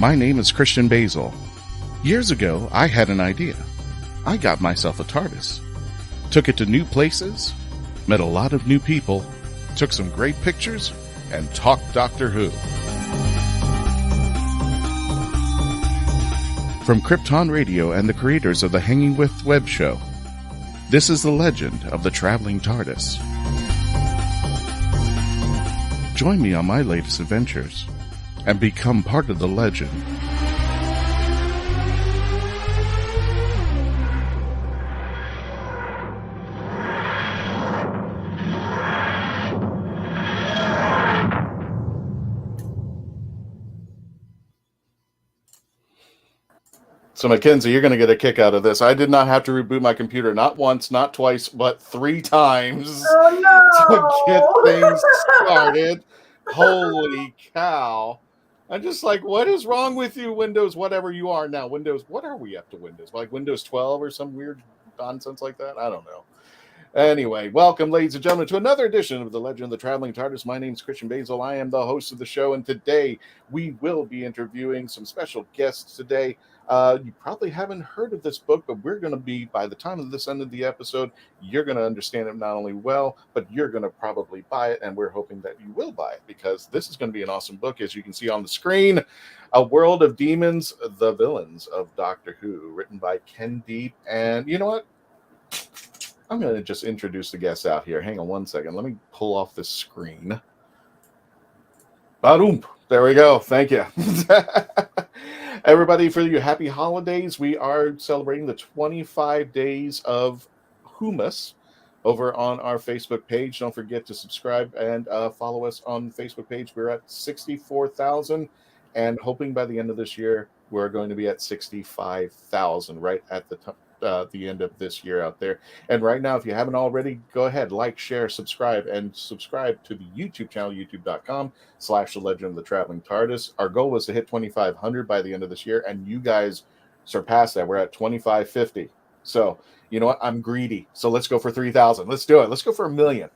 My name is Christian Basil. Years ago, I had an idea. I got myself a TARDIS. Took it to new places, met a lot of new people, took some great pictures, and talked Doctor Who. From Krypton Radio and the creators of the Hanging With web show, this is the legend of the traveling TARDIS. Join me on my latest adventures and become part of the legend. So, Mackenzie, you're going to get a kick out of this. I did not have to reboot my computer, not once, not twice, but 3 times to get things started. Holy cow. I'm just like, what is wrong with you, Windows, whatever you are now? Windows, what are we up to Windows? Like Windows 12 or some weird nonsense like that? I don't know. Anyway, welcome, ladies and gentlemen, to another edition of The Legend of the Traveling TARDIS. My name is Christian Basil. I am the host of the show, and today we will be interviewing some special guests today. You probably haven't heard of this book, but we're going to be, by the time of this end of the episode, you're going to understand it not only well, but you're going to probably buy it, and we're hoping that you will buy it, because this is going to be an awesome book. As you can see on the screen, A World of Demons, The Villains of Doctor Who, written by Ken Deep. And you know what? I'm going to just introduce the guests out here. Hang on one second. Let me pull off this screen. Ba-doom. There we go. Thank you. Everybody, for you happy holidays. We are celebrating the 25 days of Who-mas over on our Facebook page. Don't forget to subscribe and follow us on the Facebook page. We're at 64,000 and hoping by the end of this year, we're going to be at 65,000 right at the end of this year out there. And right now, if you haven't already, go ahead, like, share, subscribe, and subscribe to the YouTube channel, youtube.com/The Legend of the Traveling TARDIS. Our goal was to hit 2,500 by the end of this year, and you guys surpassed that. We're at 2,550. So, you know what? I'm greedy. So let's go for 3,000. Let's do it. Let's go for 1 million.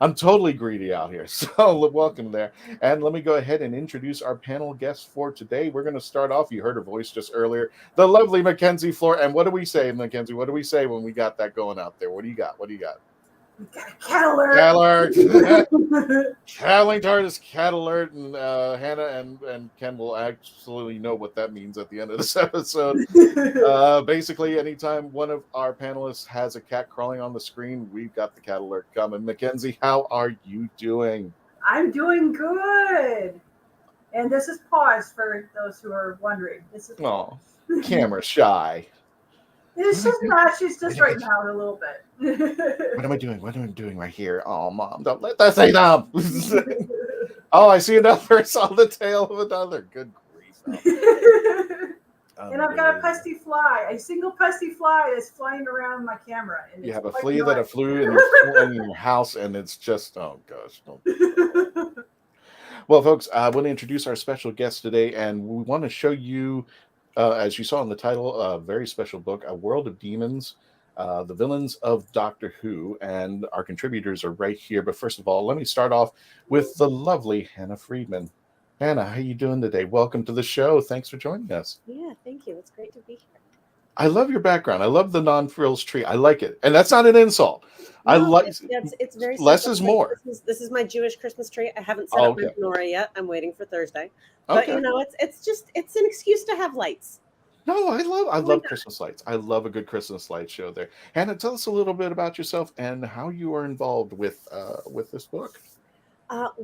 I'm totally greedy out here. So welcome there. And let me go ahead and introduce our panel guests for today. We're going to start off. You heard her voice just earlier. The lovely Mackenzie Floor. And what do we say, Mackenzie? What do we say when we got that going out there? What do you got? What do you got? We got a cat alert. Cat alert. Traveling TARDIS cat alert. And Hannah and Ken will absolutely know what that means at the end of this episode. Basically, anytime one of our panelists has a cat crawling on the screen, we've got the cat alert coming. Mackenzie, how are you doing? I'm doing good. And this is pause for those who are wondering. This is pause. Camera shy. It's just not. She's just right now a little bit. What am I doing? What am I doing right here? Oh, Mom, don't let that thing up. Oh, I see another. I saw the tail of another. Good grief. And I've got a pesky fly, a single pesky fly that's flying around my camera. And You it's have a quite flea that flew in your house, and it's just, oh gosh. Well, folks, I want to introduce our special guest today, and we want to show you, as you saw in the title, a very special book, A World of Demons, The Villains of Doctor Who, and our contributors are right here. But first of all, let me start off with the lovely Hannah Friedman. Hannah, how are you doing today? Welcome to the show. Thanks for joining us. Yeah, thank you. It's great to be here. I love your background. I love the non-frills tree. I like it. And that's not an insult. No, I like it's very less simple. is more. This is my Jewish Christmas tree. I haven't set up my menorah yet. I'm waiting for Thursday. But you know, it's an excuse to have lights. No, I love Christmas lights. I love a good Christmas light show there. Hannah, tell us a little bit about yourself and how you are involved with this book.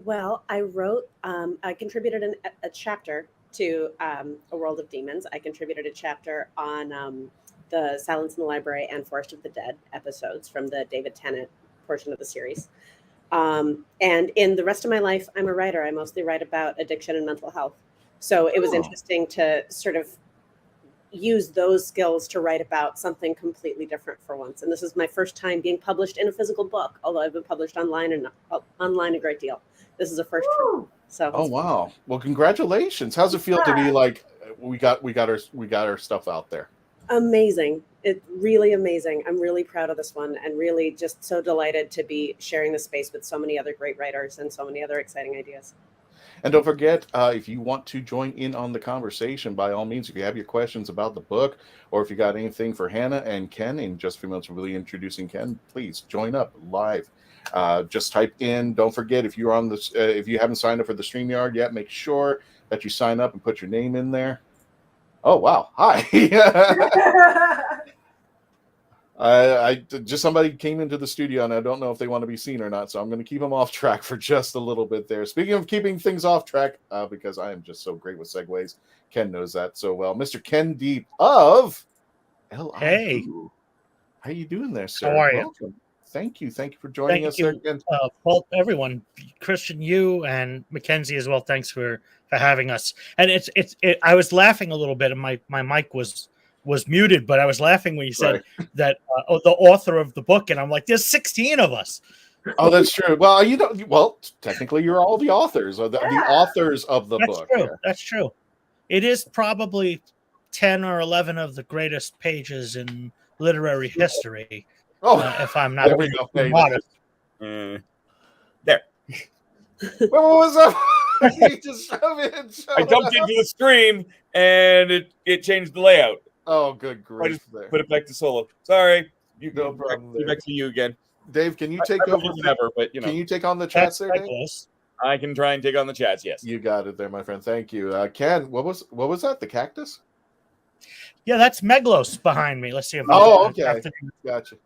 Well, I contributed a chapter to A World of Demons. I contributed a chapter on the Silence in the Library and Forest of the Dead episodes from the David Tennant portion of the series. And in the rest of my life, I'm a writer. I mostly write about addiction and mental health. So it was interesting to sort of use those skills to write about something completely different for once. And this is my first time being published in a physical book, although I've been published online a great deal. This is a first for me. So wow. Well, congratulations. How's it feel to be like we got our stuff out there? Amazing. It's really amazing. I'm really proud of this one and really just so delighted to be sharing the space with so many other great writers and so many other exciting ideas. And don't forget, if you want to join in on the conversation, by all means, if you have your questions about the book, or if you got anything for Hannah and Ken, in just a few minutes, we'll be introducing Ken, please join up live. Just type in, don't forget, if you're on this, if you haven't signed up for the StreamYard yet, make sure that you sign up and put your name in there. Oh, wow. Hi. I just somebody came into the studio and I don't know if they want to be seen or not, so I'm going to keep them off track for just a little bit there. Speaking of keeping things off track, because I am just so great with segues, Ken knows that so well. Mr. Ken Deep of LIU. Hey, how you doing there, sir? How are you? Welcome. Thank you for joining us. Again. Well, everyone, Christian, you and Mackenzie as well. Thanks for having us. And I was laughing a little bit, and my mic was muted, but I was laughing when you said that the author of the book, and I'm like, there's 16 of us. Oh, that's true. Well, technically, you're all the authors, or the authors of the book. True. Yeah. That's true. It is probably 10 or 11 of the greatest pages in literary history. If I'm not modest. There. What was up? I jumped into the stream and it changed the layout. Oh, good grief! I just put it back to solo. Sorry, no problem. Back to you again, Dave. Can you take over? Never, but you know, can you take on the chats there, Dave? I can try and take on the chats. Yes, you got it there, my friend. Thank you, Ken. What was that? The cactus? Yeah, that's Meglos behind me. Let's see if. Okay, gotcha.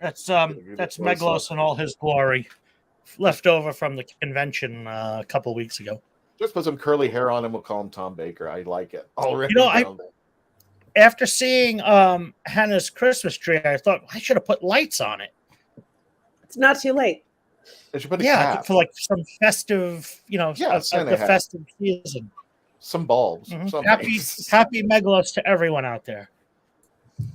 That's Meglos in all his glory, left over from the convention a couple weeks ago. Just put some curly hair on him. We'll call him Tom Baker. I like it already. After seeing Hannah's Christmas tree, I thought I should have put lights on it. It's not too late. For like some festive, the festive season. Some bulbs. Mm-hmm. Happy Meglos to everyone out there.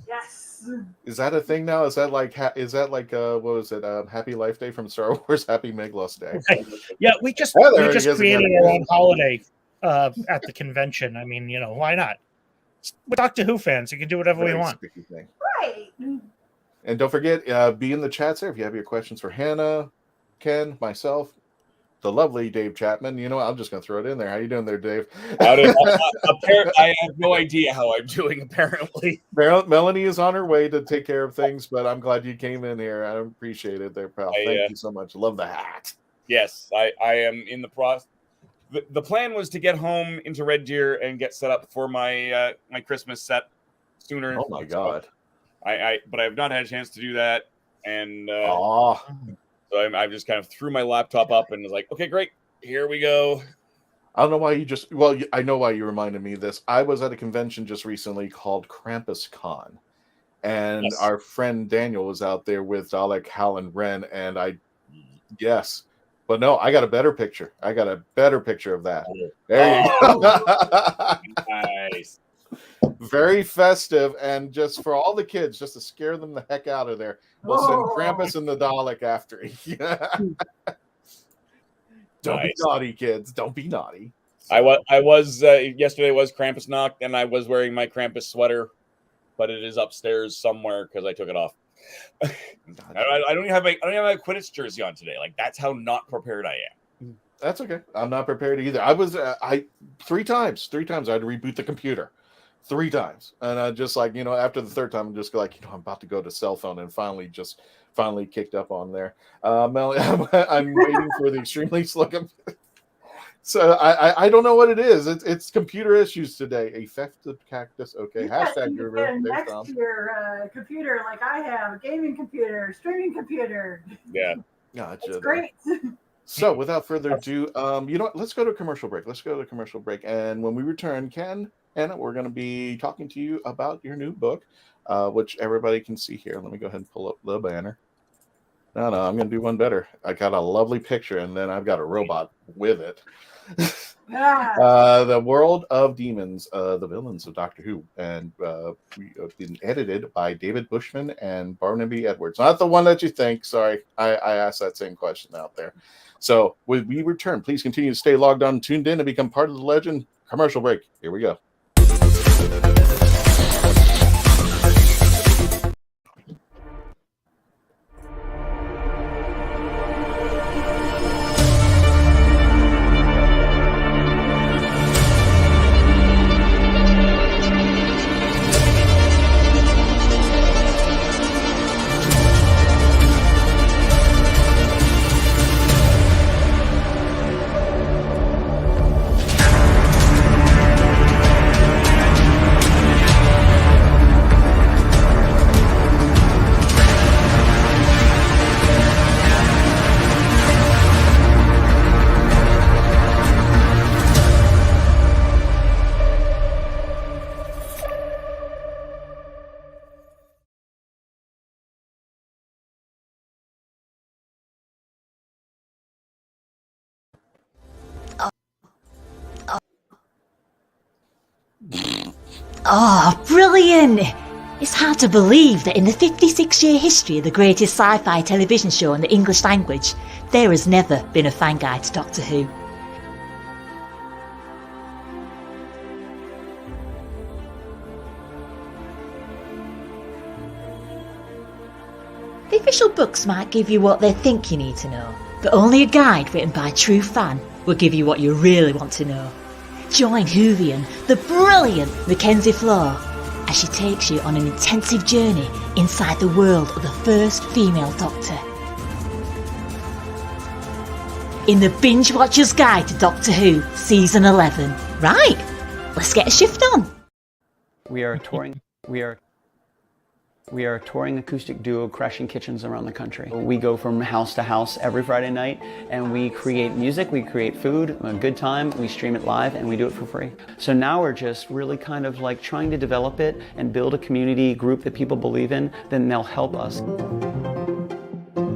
Yes. Is that a thing now? Is that like what was it? Happy Life Day from Star Wars? Happy Meglos Day. Right. Yeah, we just created our own holiday at the convention. I mean, why not? We're Doctor Who fans. You can do whatever we want. Right. And don't forget, be in the chats there if you have your questions for Hannah, Ken, myself, the lovely Dave Chapman. You know what? I'm just going to throw it in there. How you doing there, Dave? I have no idea how I'm doing, apparently. Melanie is on her way to take care of things, but I'm glad you came in here. I appreciate it there, pal. Thank you so much. Love the hat. Yes, I am in the process. The plan was to get home into Red Deer and get set up for my my Christmas set sooner. Oh, my God. But I have not had a chance to do that. And so I just kind of threw my laptop up and was like, okay, great. Here we go. I don't know why I know why you reminded me of this. I was at a convention just recently called Krampus Con. And our friend Daniel was out there with Dalek, Hal, and Ren. And but no, I got a better picture. I got a better picture of that. There you go. Nice. very festive, and just for all the kids, just to scare them the heck out of there, we'll send Krampus and the Dalek after. Don't be naughty, kids. Don't be naughty. I was yesterday was Krampus knocked, and I was wearing my Krampus sweater, but it is upstairs somewhere because I took it off. I don't even have my Quidditch jersey on today. Like, that's how not prepared I am. That's okay. I'm not prepared either. I was three times I had to reboot the computer 3 times, and I just like, after the third time, I'm just like, I'm about to go to cell phone, and finally kicked up on there. Melanie, I'm waiting for the extremely slow. So I don't know what it is. It's computer issues today. A festive cactus. Okay. Hashtag Guru. Next to your computer, like I have, a gaming computer, streaming computer. Yeah. Gotcha. It's great. So without further ado, you know what? Let's go to a commercial break. And when we return, Ken, Anna, we're going to be talking to you about your new book, which everybody can see here. Let me go ahead and pull up the banner. No, I'm going to do one better. I got a lovely picture, and then I've got a robot with it. The World of Demons, the villains of Doctor Who, and we have been edited by David Bushman and Barnaby Edwards. Not the one that you think. Sorry, I asked that same question out there. So when we return, please continue to stay logged on, tuned in, and become part of the legend. Commercial break. Here we go. Oh, brilliant! It's hard to believe that in the 56-year history of the greatest sci-fi television show in the English language, there has never been a fan guide to Doctor Who. The official books might give you what they think you need to know, but only a guide written by a true fan will give you what you really want to know. Join Whovian, the brilliant Mackenzie Flaw, as she takes you on an intensive journey inside the world of the first female Doctor. In the Binge Watcher's Guide to Doctor Who, Season 11. Right, let's get a shift on. We are a touring acoustic duo crashing kitchens around the country. We go from house to house every Friday night, and we create music, we create food, a good time, we stream it live, and we do it for free. So now we're just really kind of like trying to develop it and build a community group that people believe in, then they'll help us.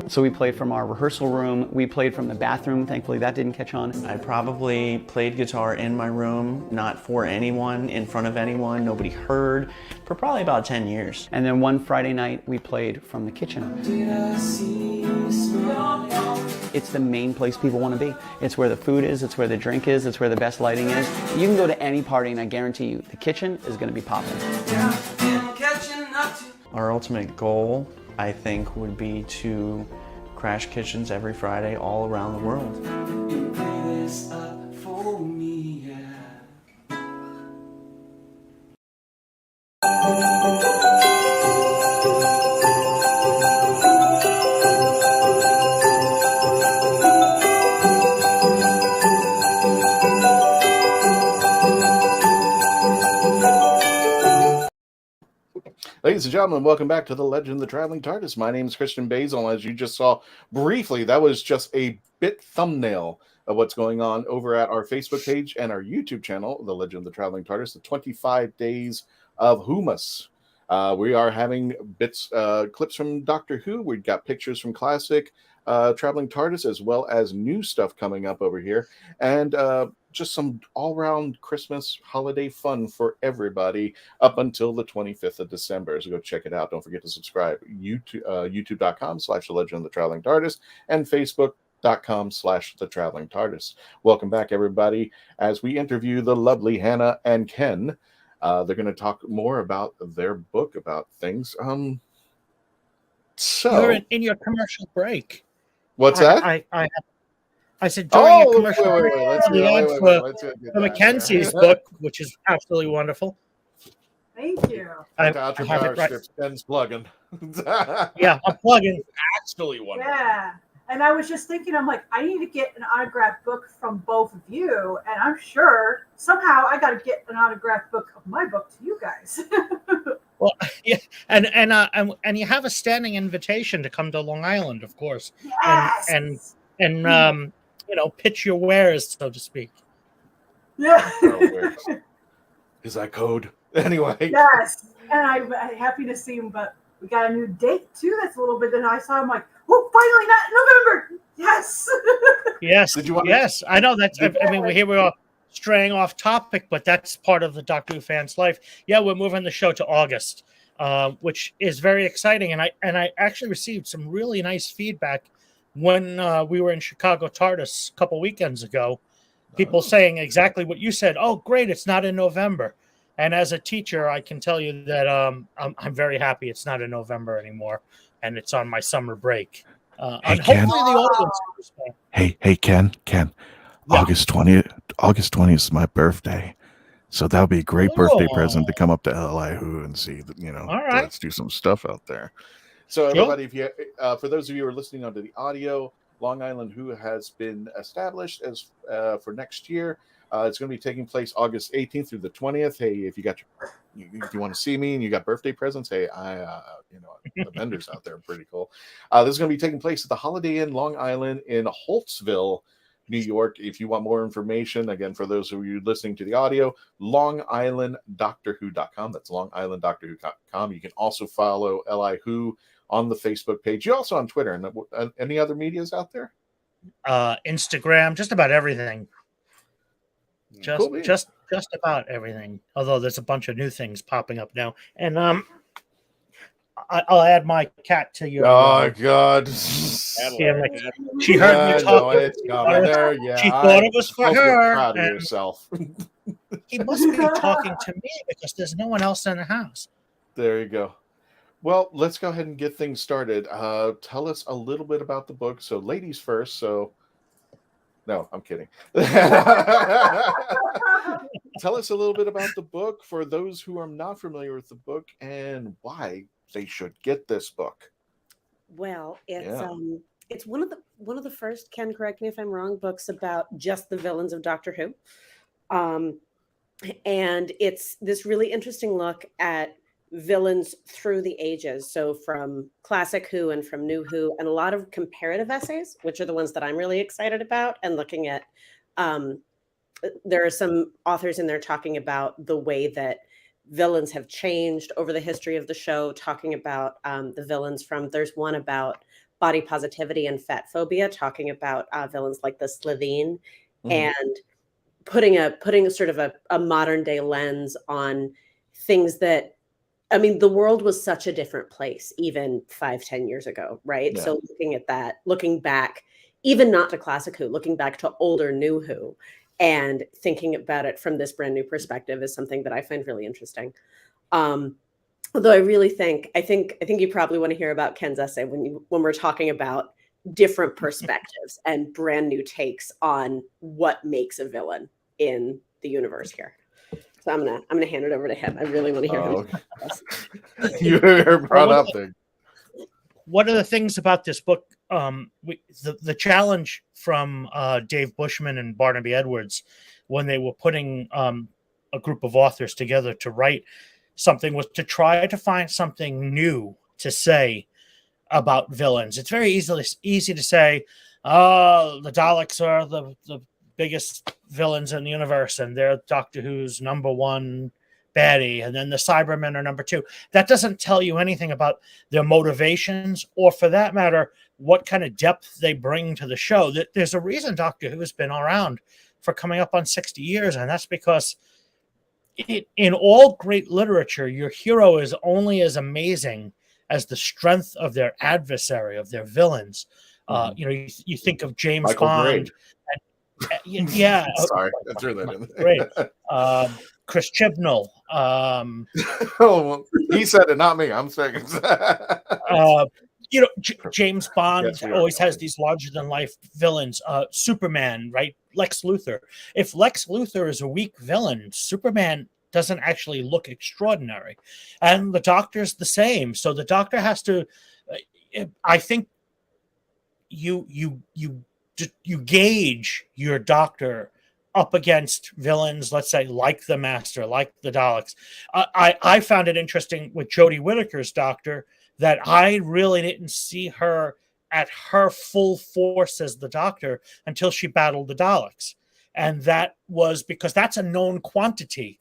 So we played from our rehearsal room, we played from the bathroom, thankfully that didn't catch on. I probably played guitar in my room, not for anyone, in front of anyone, nobody heard, for probably about 10 years. And then one Friday night, we played from the kitchen. It's the main place people want to be. It's where the food is, it's where the drink is, it's where the best lighting is. You can go to any party and I guarantee you, the kitchen is going to be popping. Our ultimate goal, I think, would be to crash kitchens every Friday all around the world. You play this up for me, yeah. Ladies and gentlemen, welcome back to The Legend of the Traveling TARDIS. My name is Christian Basil. As you just saw briefly, that was just a bit thumbnail of what's going on over at our Facebook page and our YouTube channel, The Legend of the Traveling TARDIS, the 25 Days of Whomas. We are having clips from Doctor Who. We've got pictures from classic Traveling TARDIS, as well as new stuff coming up over here. And just some all-round Christmas holiday fun for everybody up until the 25th of December. So go check it out. Don't forget to subscribe. YouTube.com/The Legend of the Traveling TARDIS and Facebook.com/The Traveling TARDIS. Welcome back, everybody, as we interview the lovely Hannah and Ken. They're going to talk more about their book, about things. So You're in your commercial break. What's that? I said during your commercial wait, break. Let's For Mackenzie's book, which is absolutely wonderful. Thank you. I Out your have power it right. strips. Ken's plugging. Yeah, I'm plugging. Actually wonderful. Yeah. And I was just thinking, I'm like, I need to get an autographed book from both of you. And I'm sure somehow I got to get an autographed book of my book to you guys. Well, yeah, and you have a standing invitation to come to Long Island, of course, Yes. and pitch your wares, so to speak. Yeah. Is that code? Anyway. Yes. And I'm happy to see him, but we got a new date too. That's a little bit. And I saw him like, oh, finally, not November. Yes. Yes. Did you want? Yes, I know that's. I mean, here we are straying off topic, but that's part of the Doctor Who fan's life. Yeah, we're moving the show to August, which is very exciting, and I actually received some really nice feedback when we were in Chicago TARDIS a couple weekends ago. People saying exactly what you said. Oh, great! It's not in November. And as a teacher, I can tell you that I'm very happy it's not in November anymore, and it's on my summer break. And hopefully the audience understand. Hey, Ken. Yeah. August 20th is my birthday. So that would be a great birthday present to come up to LI Who and see that, All right. Let's do some stuff out there. So everybody, if you for those of you who are listening onto the audio, Long Island Who has been established as for next year. It's going to be taking place August 18th through the 20th. Hey, if you want to see me and you got birthday presents, hey, the vendors out there are pretty cool. This is going to be taking place at the Holiday Inn Long Island in Holtzville, New York. If you want more information, again, for those of you listening to the audio, longislanddoctorwho.com. That's longislanddoctorwho.com. You can also follow LI Who on the Facebook page. You also on Twitter and any other medias out there? Instagram, just about everything. Cool. Just about everything. Although there's a bunch of new things popping up now, and I'll add my cat to your. Oh God! She heard me talk. She thought it was for her. Proud of yourself. He must be talking to me because there's no one else in the house. There you go. Well, let's go ahead and get things started. Tell us a little bit about the book. So, ladies first. So. No, I'm kidding. Tell us a little bit about the book for those who are not familiar with the book and why they should get this book. Well, it's one of the first, Ken, correct me if I'm wrong, books about just the villains of Doctor Who. And it's this really interesting look at villains through the ages. So from classic Who and from new Who, and a lot of comparative essays, which are the ones that I'm really excited about, and looking at, there are some authors in there talking about the way that villains have changed over the history of the show, talking about the villains there's one about body positivity and fat phobia, talking about villains like the Slitheen, and putting sort of a modern day lens on things that, I mean, the world was such a different place even 5-10 years ago, right? Yeah. So looking at that, looking back, even not to classic Who, looking back to older new Who, and thinking about it from this brand new perspective is something that I find really interesting. Although I really think you probably want to hear about Ken's essay when we're talking about different perspectives and brand new takes on what makes a villain in the universe here. So I'm gonna hand it over to him. I really want to hear him. You're brought up there. One of the things about this book, the challenge from Dave Bushman and Barnaby Edwards when they were putting a group of authors together to write something was to try to find something new to say about villains. It's very easy to say, the Daleks are the biggest villains in the universe, and they're Doctor Who's number one baddie, and then the Cybermen are number two. That doesn't tell you anything about their motivations, or for that matter, what kind of depth they bring to the show. There's a reason Doctor Who has been around for coming up on 60 years, and that's because in all great literature, your hero is only as amazing as the strength of their adversary, of their villains. You think of James Michael Bond. Yeah. Sorry, I threw that in Great. Chris Chibnall. Oh, he said it, not me. I'm saying James Bond always has these larger than life villains. Superman, right? Lex Luthor. If Lex Luthor is a weak villain, Superman doesn't actually look extraordinary, and the Doctor's the same. So the Doctor has to. I think you gauge your Doctor up against villains, let's say, like the Master, like the Daleks. I found it interesting with Jodie Whittaker's Doctor that I really didn't see her at her full force as the Doctor until she battled the Daleks. And that was because that's a known quantity.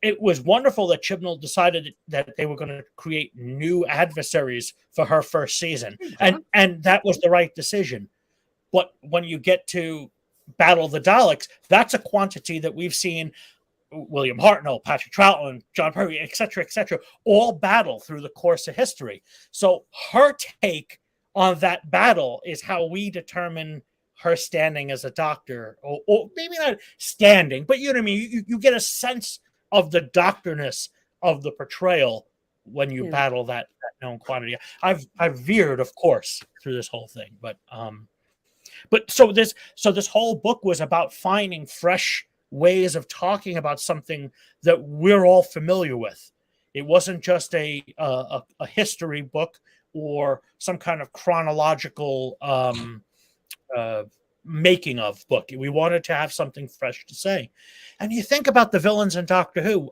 It was wonderful that Chibnall decided that they were going to create new adversaries for her first season. And that was the right decision. But when you get to battle the Daleks, that's a quantity that we've seen William Hartnell, Patrick Troughton, John Perry, etc., all battle through the course of history. So her take on that battle is how we determine her standing as a Doctor, or maybe not standing, but you know what I mean? You get a sense of the Doctorness of the portrayal when you battle that known quantity. I've veered, of course, through this whole thing, but so this whole book was about finding fresh ways of talking about something that we're all familiar with. It wasn't just a history book or some kind of chronological making of book. We wanted to have something fresh to say. And you think about the villains in Doctor Who,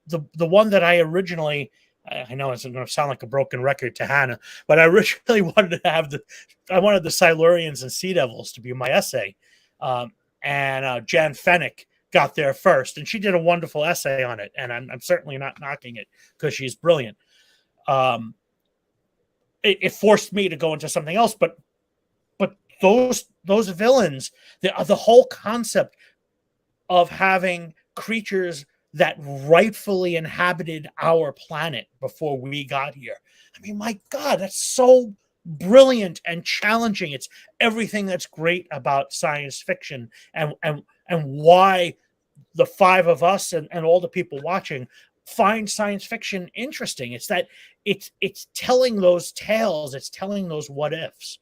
the one that I originally, I know it's going to sound like a broken record to Hannah, but I originally wanted to have the Silurians and Sea Devils to be my essay. And Jan Fennick got there first, and she did a wonderful essay on it, and I'm certainly not knocking it because she's brilliant. It forced me to go into something else, but those villains, the whole concept of having creatures that rightfully inhabited our planet before we got here. I mean, my God, that's so brilliant and challenging. It's everything that's great about science fiction, and why the five of us and all the people watching find science fiction interesting. It's that it's telling those tales, it's telling those what ifs.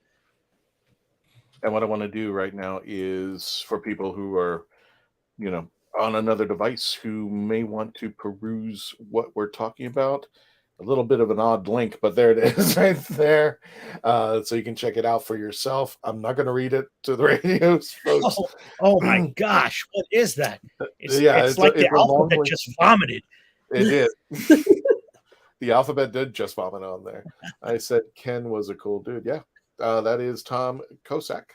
And what I want to do right now is for people who are, on another device who may want to peruse what we're talking about, a little bit of an odd link, but there it is right there. So you can check it out for yourself. I'm not going to read it to the radios, folks. Oh my gosh, what is that? It's like the alphabet just vomited. It did. The alphabet did just vomit on there. I said Ken was a cool dude. Yeah. That is Tom Kosak.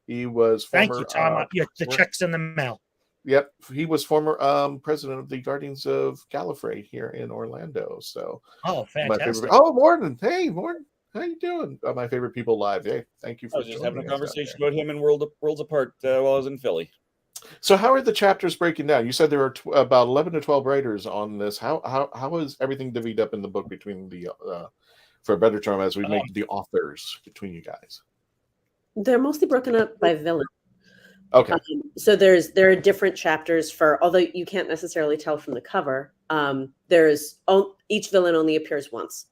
He was former... Thank you, Tom. The check's in the mail. Yep. He was former president of the Guardians of Gallifrey here in Orlando. So, fantastic. Morton. Hey, Morton. How you doing? My favorite people live. Hey, thank you for just having a conversation about him and Worlds Apart while I was in Philly. So how are the chapters breaking down? You said there were about 11 to 12 writers on this. How is everything divvied up in the book between the, for a better term, as we make the authors between you guys? They're mostly broken up by villain. Okay. So there are different chapters for, although you can't necessarily tell from the cover, each villain only appears once.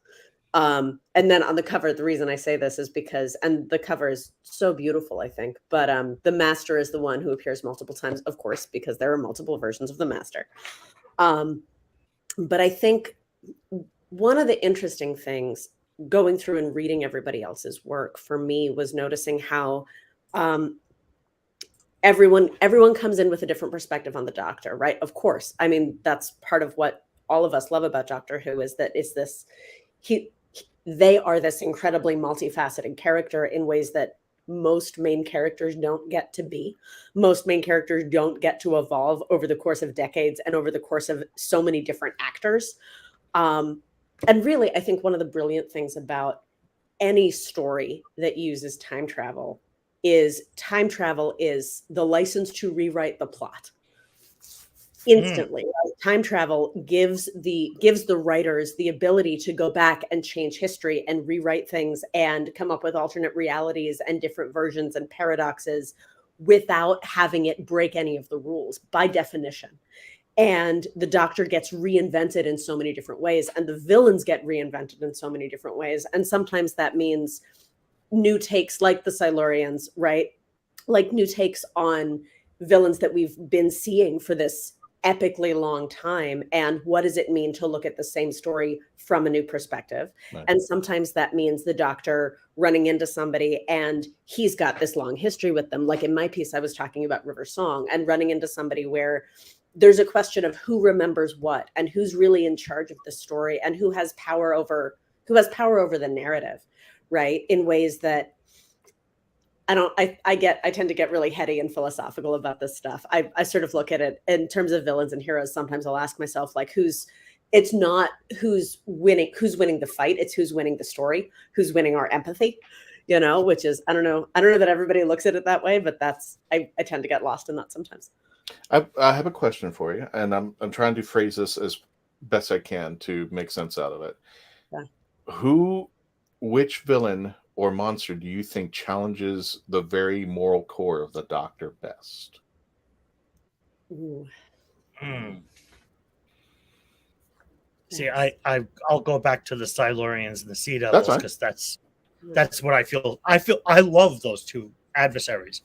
And then on the cover, the reason I say this is because, and the cover is so beautiful, I think, but the Master is the one who appears multiple times, of course, because there are multiple versions of the Master. But I think one of the interesting things going through and reading everybody else's work for me was noticing how everyone comes in with a different perspective on the Doctor, right? Of course. I mean, that's part of what all of us love about Doctor Who is that it's this, they are this incredibly multifaceted character in ways that most main characters don't get to be. Most main characters don't get to evolve over the course of decades and over the course of so many different actors. And really, I think one of the brilliant things about any story that uses time travel is time travel is the license to rewrite the plot instantly. Time travel gives the writers the ability to go back and change history and rewrite things and come up with alternate realities and different versions and paradoxes without having it break any of the rules by definition. And the Doctor gets reinvented in so many different ways, and the villains get reinvented in so many different ways. And sometimes that means new takes, like the Silurians, right? Like new takes on villains that we've been seeing for this epically long time. And what does it mean to look at the same story from a new perspective? Right. And sometimes that means the Doctor running into somebody and he's got this long history with them. Like in my piece, I was talking about River Song, and running into somebody where there's a question of who remembers what and who's really in charge of the story and who has power over the narrative, right? In ways that I tend to get really heady and philosophical about this stuff. I sort of look at it in terms of villains and heroes. Sometimes I'll ask myself, like, it's not who's winning the fight, it's who's winning the story, who's winning our empathy, which is, I don't know that everybody looks at it that way, but I tend to get lost in that sometimes. I have a question for you, and I'm trying to phrase this as best I can to make sense out of it. Yeah. Which villain or monster do you think challenges the very moral core of the Doctor best? See, I'll go back to the Silurians and the Sea Devils, because that's what I feel. I love those two adversaries.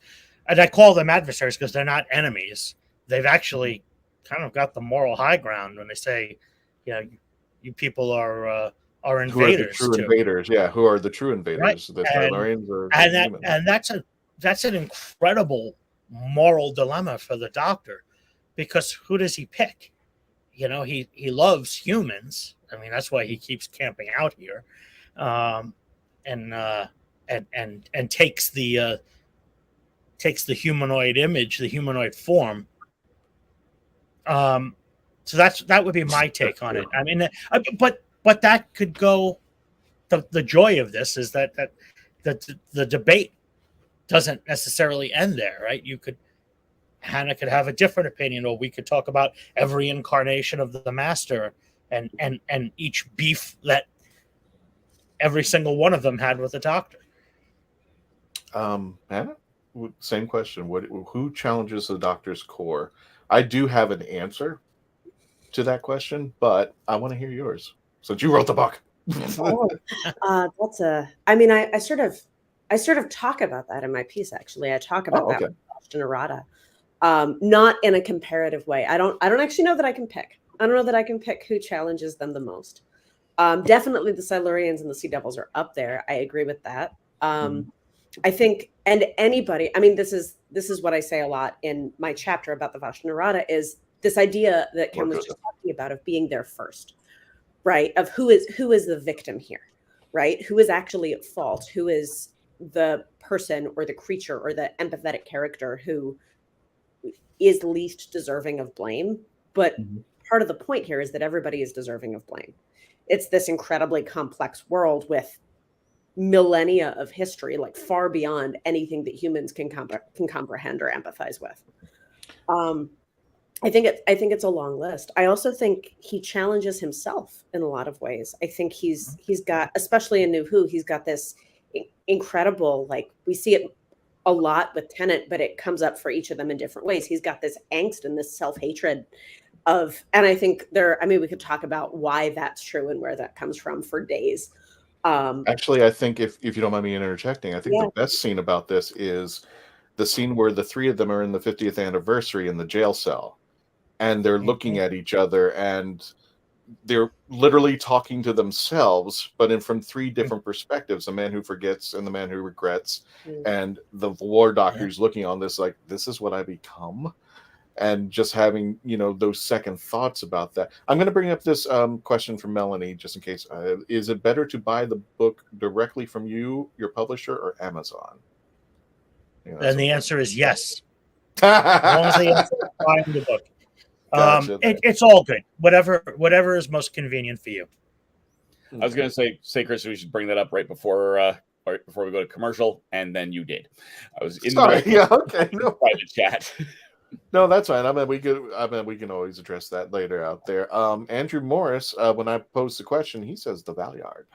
And I call them adversaries because they're not enemies. They've actually kind of got the moral high ground when they say, you people are invaders. Who are the true invaders? Yeah, who are the true invaders? Right. The Silurians or and that's an incredible moral dilemma for the Doctor, because who does he pick? He loves humans. I mean, that's why he keeps camping out here, and takes the humanoid image, the humanoid form. So that would be my take on it. I mean, but that could go. The joy of this is that the debate doesn't necessarily end there, right? Hannah could have a different opinion, or we could talk about every incarnation of the Master and each beef that every single one of them had with the Doctor. Hannah? Same question. Who challenges the Doctor's core? I do have an answer to that question, but I want to hear yours since you wrote the book. I sort of talk about that in my piece. Actually, I talk about that with Boston errata, not in a comparative way. I don't actually know that I can pick. I don't know that I can pick who challenges them the most. Definitely the Silurians and the Sea Devils are up there. I agree with that. I think, and anybody, I mean, this is what I say a lot in my chapter about the Boston errata, is this idea that Ken was just talking about of being there first, right? Of who is the victim here, right? Who is actually at fault? Who is the person or the creature or the empathetic character who is least deserving of blame? But part of the point here is that everybody is deserving of blame. It's this incredibly complex world with millennia of history, like far beyond anything that humans can comprehend or empathize with. I think it's a long list. I also think he challenges himself in a lot of ways. I think he's got, especially in New Who, he's got this incredible, like, we see it a lot with Tennant, but it comes up for each of them in different ways. He's got this angst and this self-hatred and I think we could talk about why that's true and where that comes from for days. Actually, I think if you don't mind me interjecting, I think the best scene about this is the scene where the three of them are in the 50th anniversary in the jail cell, and they're looking at each other, and they're literally talking to themselves, but from three different perspectives: the man who forgets and the man who regrets. And the War Doctor's looking on this like, this is what I become. And just having, those second thoughts about that. I'm going to bring up this question from Melanie, just in case. Is it better to buy the book directly from you, your publisher, or Amazon? And the answer is yes. As long as the answer is buying the book. Gotcha. It's all good. Whatever is most convenient for you. I was going to say, Chris, we should bring that up right before before we go to commercial, and then you did. I was in Sorry, the yeah, okay, no. private chat. No, that's fine. We can always address that later out there. Andrew Morris, when I posed the question, he says the Valeyard.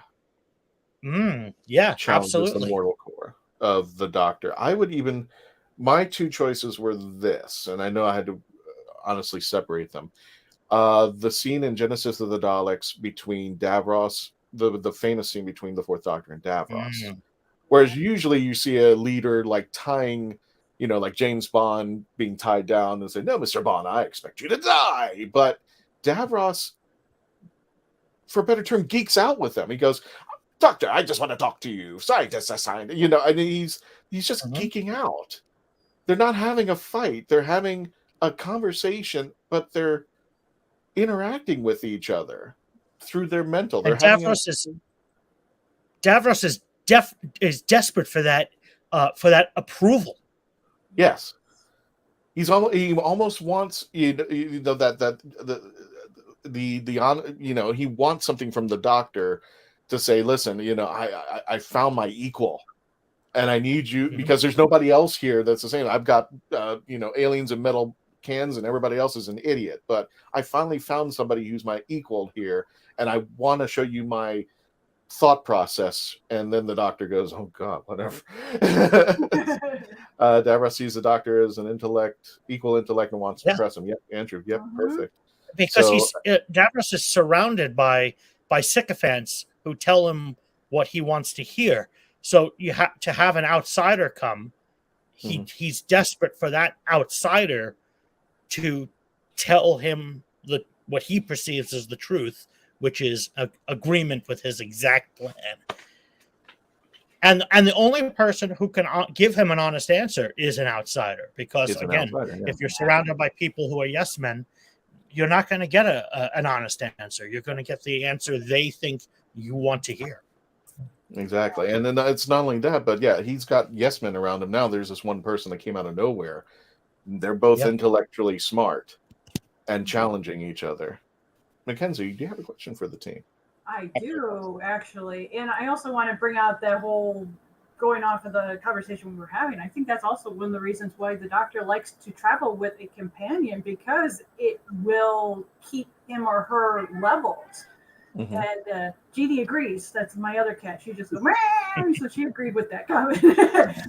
Yeah, Challenges absolutely. the mortal core of the Doctor. My two choices were this, and I know I had to honestly separate them. The scene in Genesis of the Daleks between Davros, the famous scene between the Fourth Doctor and Davros. Whereas usually you see a leader like tying, like James Bond being tied down and say, "No, Mr. Bond, I expect you to die." But Davros, for a better term, geeks out with them. He goes, "Doctor, I just want to talk to you. Scientist assigned." And he's just geeking out. They're not having a fight. They're having a conversation, but they're interacting with each other through their mental. And Davros is desperate for that approval. Yes, he almost wants he wants something from the Doctor to say, "Listen, I found my equal, and I need you because there's nobody else here that's the same. I've got aliens in metal cans, and everybody else is an idiot. But I finally found somebody who's my equal here, and I want to show you my thought process." And then the Doctor goes, "Oh God, whatever." Davros sees the Doctor as an equal intellect, and wants to impress him. Yep, Andrew. Yep, perfect. Because Davros is surrounded by sycophants who tell him what he wants to hear. So you have to have an outsider come. He's desperate for that outsider to tell him what he perceives as the truth, which is agreement with his exact plan. And the only person who can give him an honest answer is an outsider, because if you're surrounded by people who are yes men, you're not going to get an honest answer. You're going to get the answer they think you want to hear. Exactly. And then it's not only that, but yeah, he's got yes men around him now. There's this one person that came out of nowhere. They're both intellectually smart and challenging each other. Mackenzie, do you have a question for the team? I do, actually. And I also want to bring out that whole going off of the conversation we were having. I think that's also one of the reasons why the Doctor likes to travel with a companion, because it will keep him or her leveled. And Jeannie agrees. That's my other cat. She just goes, "Meow." So she agreed with that comment.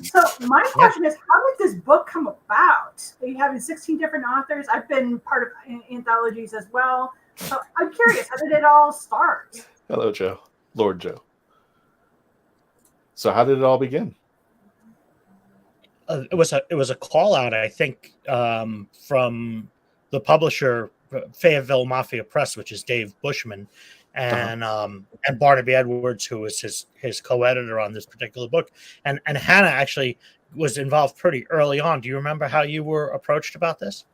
So my question is, how did this book come about? Are you having 16 different authors? I've been part of anthologies as well. So I'm curious, how did it all start? Hello, Joe. Lord Joe. So how did it all begin? It was a call out, I think, from the publisher, Fayetteville Mafia Press, which is Dave Bushman, and Barnaby Edwards, who was his co-editor on this particular book. And Hannah actually was involved pretty early on. Do you remember how you were approached about this?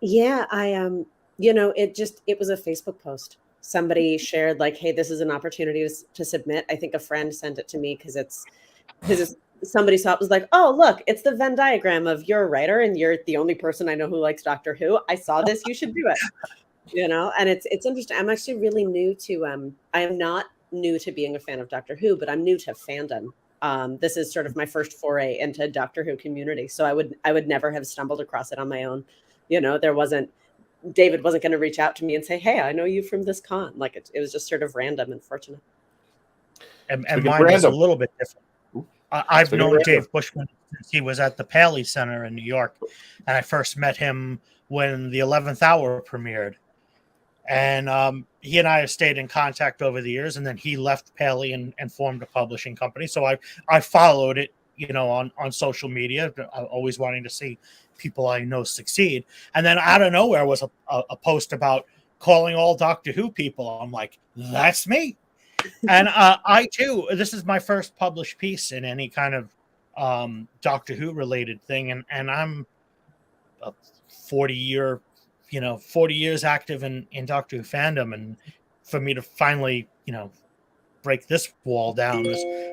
Yeah, I it was a Facebook post. Somebody shared like, "Hey, this is an opportunity to submit." I think a friend sent it to me because somebody saw it, was like, "Oh, look, it's the Venn diagram of you're a writer and you're the only person I know who likes Doctor Who. I saw this, you should do it." And it's interesting. I'm actually really new to I am not new to being a fan of Doctor Who, but I'm new to fandom. This is sort of my first foray into Doctor Who community. So I would never have stumbled across it on my own. David wasn't going to reach out to me and say, "Hey, I know you from this con." Like it was just sort of random and fortunate. And mine is a little bit different. I've known Dave Bushman since he was at the Paley Center in New York, and I first met him when the 11th Hour premiered. And he and I have stayed in contact over the years, and then he left Paley and formed a publishing company. So I followed it, on social media, always wanting to see people I know succeed. And then out of nowhere was a post about calling all Doctor Who people. I'm like, that's me. And I too, this is my first published piece in any kind of Doctor Who related thing. And I'm a 40 years active in Doctor Who fandom. And for me to finally, break this wall down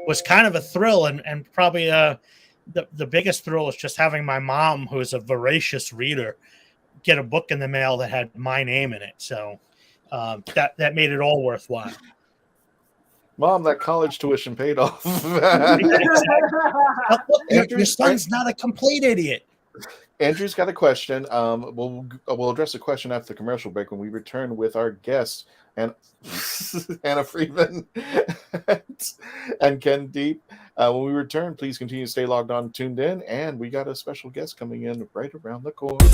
was kind of a thrill, and probably the biggest thrill is just having my mom, who is a voracious reader, get a book in the mail that had my name in it. So that made it all worthwhile. Mom, that college tuition paid off. Your son's not a complete idiot. Andrew's got a question. We'll address the question after the commercial break when we return with our guests and Hannah Friedman and Ken Deep. When we return, please continue to stay logged on, tuned in, and we got a special guest coming in right around the corner.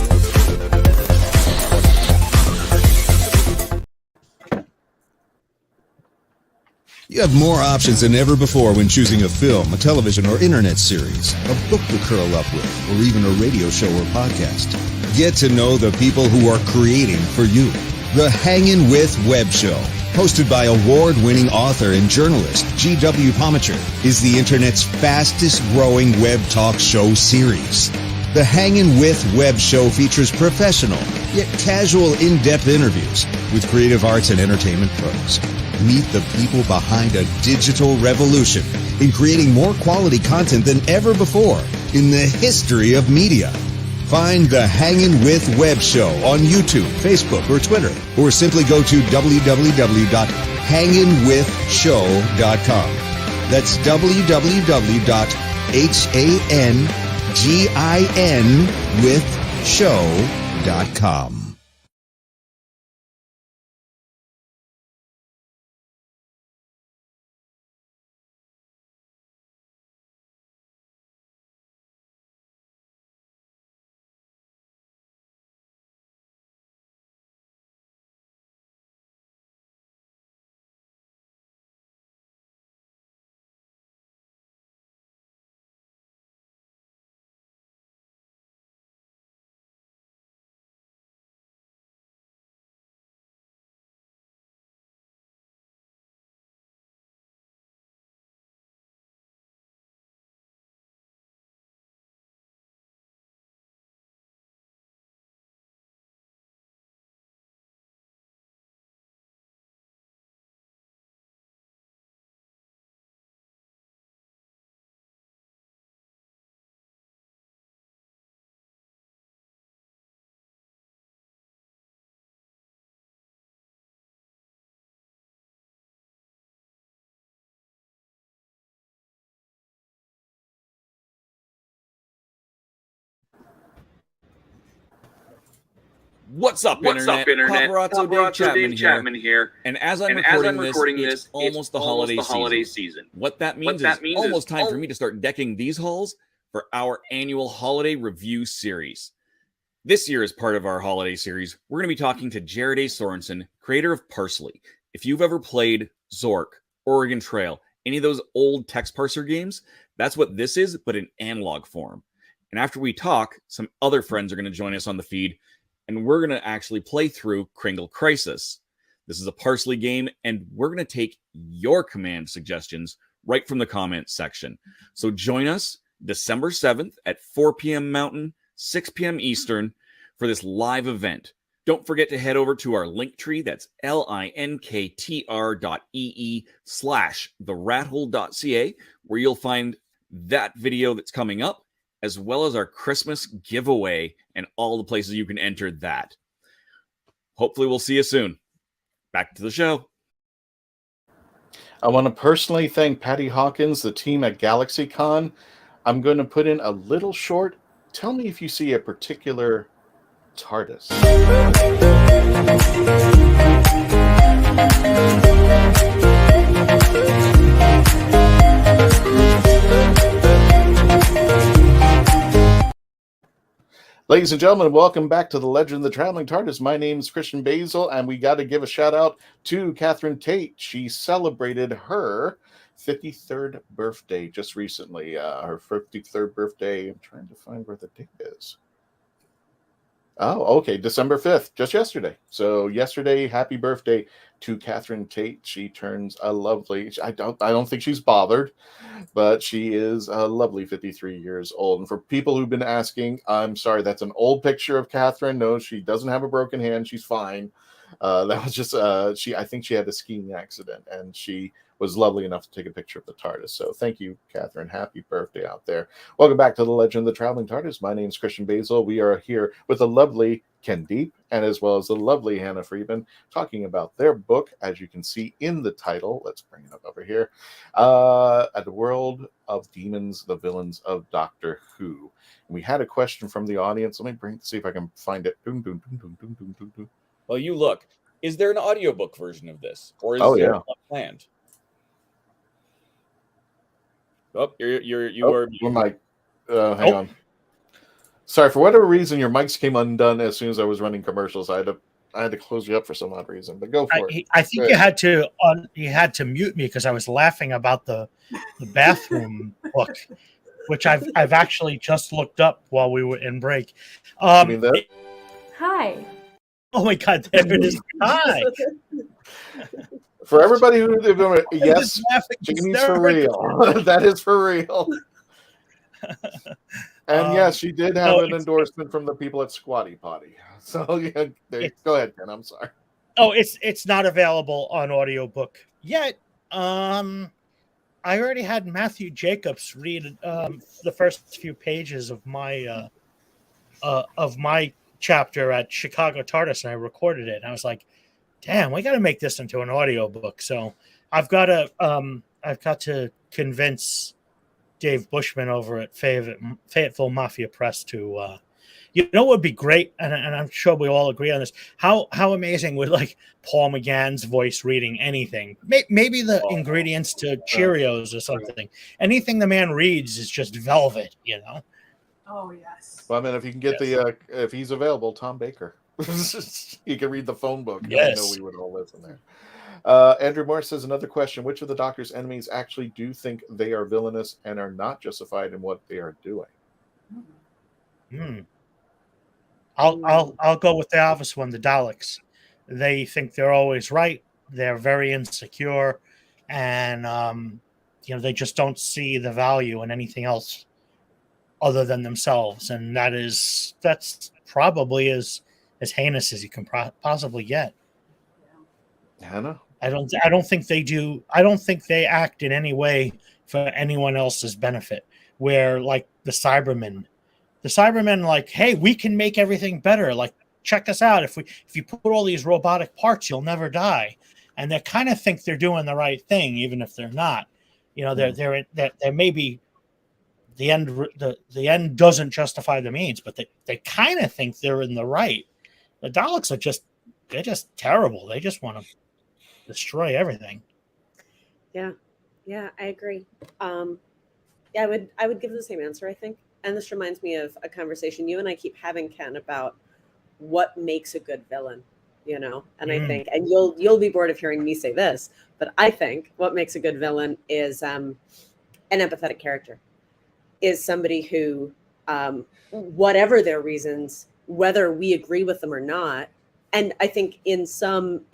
You have more options than ever before when choosing a film, a television or internet series, a book to curl up with, or even a radio show or podcast. Get to know the people who are creating for you. The Hangin' With Web Show, hosted by award-winning author and journalist G.W. Pomacher, is the internet's fastest-growing web talk show series. The Hangin' With Web Show features professional, yet casual, in-depth interviews with creative arts and entertainment pros. Meet the people behind a digital revolution in creating more quality content than ever before in the history of media. Find the Hangin' With Web Show on YouTube, Facebook, or Twitter, or simply go to www.hanginwithshow.com. That's www.hanginwithshow.com. What's up, Internet? Paparazzo Dave Chapman here. And as I'm recording this, it's almost the holiday season. What that means is almost time for me to start decking these halls for our annual holiday review series. This year, as part of our holiday series, we're going to be talking to Jared A. Sorensen, creator of Parsley. If you've ever played Zork, Oregon Trail, any of those old text parser games, that's what this is, but in analog form. And after we talk, some other friends are going to join us on the feed, and we're going to actually play through Kringle Crisis. This is a Parsley game, and we're going to take your command suggestions right from the comments section. So join us December 7th at 4 p.m. Mountain, 6 p.m. Eastern for this live event. Don't forget to head over to our link tree. That's linktr.ee/therathole.ca, where you'll find that video that's coming up, as well as our Christmas giveaway and all the places you can enter that. Hopefully we'll see you soon. Back to the show. I want to personally thank Patty Hawkins, the team at GalaxyCon. I'm going to put in a little short. Tell me if you see a particular TARDIS. Ladies and gentlemen, welcome back to the Legend of the Traveling TARDIS. My name is Christian Basil, and we got to give a shout out to Catherine Tate. She celebrated her 53rd birthday just recently. Her 53rd birthday. I'm trying to find where the date is. Oh, okay, December 5th, just yesterday. So yesterday, happy birthday to Catherine Tate. She turns a lovely, I don't think she's bothered, but she is a lovely 53 years old. And for people who've been asking, I'm sorry, that's an old picture of Catherine. No, she doesn't have a broken hand. She's fine. That was just, I think she had a skiing accident, and she was lovely enough to take a picture of the TARDIS. So thank you, Catherine. Happy birthday out there. Welcome back to the Legend of the Traveling TARDIS. My name is Christian Basil. We are here with the lovely Ken Deep, and as well as the lovely Hannah Friedman, talking about their book, as you can see in the title. Let's bring it up over here. At the World of Demons, the Villains of Doctor Who. And we had a question from the audience. Let me see if I can find it. Well, you look. Is there an audiobook version of this? Or is there not planned? Oh, you are. Hang on. Sorry, for whatever reason, your mics came undone as soon as I was running commercials. I had to close you up for some odd reason, but go for it. I think you had to mute me because I was laughing about the bathroom book, which I've actually just looked up while we were in break. You mean that? Hi. Oh my God, there it is. Hi. For everybody who yes, Jamie's for real. That is for real. And yes, she did have an endorsement from the people at Squatty Potty. So yeah, go ahead, Ken. I'm sorry. Oh, it's not available on audiobook yet. I already had Matthew Jacobs read the first few pages of my chapter at Chicago TARDIS, and I recorded it. And I was like, "Damn, we got to make this into an audiobook." So I've got to convince Dave Bushman over at Fayetteville Mafia Press to, what would be great, and I'm sure we all agree on this. How amazing would like Paul McGann's voice reading anything? Maybe the ingredients to Cheerios or something. Anything the man reads is just velvet, Oh yes. Well, I mean, if you can get if he's available, Tom Baker, he can read the phone book. Yes, I know we would all listen there. Andrew Morris says, another question: which of the Doctor's enemies actually do think they are villainous and are not justified in what they are doing? I'll go with the obvious one, the Daleks. They think they're always right. They're very insecure, and they just don't see the value in anything else other than themselves, and that's probably as heinous as you can possibly get. Hannah? I don't think they do. I don't think they act in any way for anyone else's benefit. Where like the Cybermen, like, hey, we can make everything better. Like, check us out. If you put all these robotic parts, you'll never die. And they kind of think they're doing the right thing, even if they're not. They're maybe the end. The end doesn't justify the means, but they kind of think they're in the right. The Daleks are they're just terrible. They just want to destroy everything. Yeah, I agree. I would give the same answer, I think. And this reminds me of a conversation you and I keep having, Ken, about what makes a good villain, And I think, and you'll be bored of hearing me say this, but I think what makes a good villain is an empathetic character, is somebody who, whatever their reasons, whether we agree with them or not. And I think in some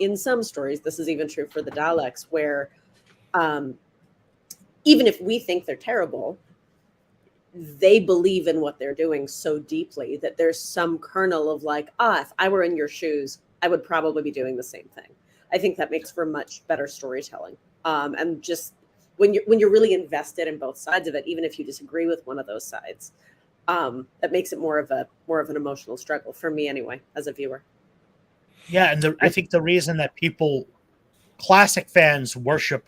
stories, this is even true for the Daleks, where even if we think they're terrible, they believe in what they're doing so deeply that there's some kernel of like, if I were in your shoes, I would probably be doing the same thing. I think that makes for much better storytelling. And just when you're really invested in both sides of it, even if you disagree with one of those sides, that makes it more of an emotional struggle for me anyway, as a viewer. Yeah, and I think the reason that classic fans worship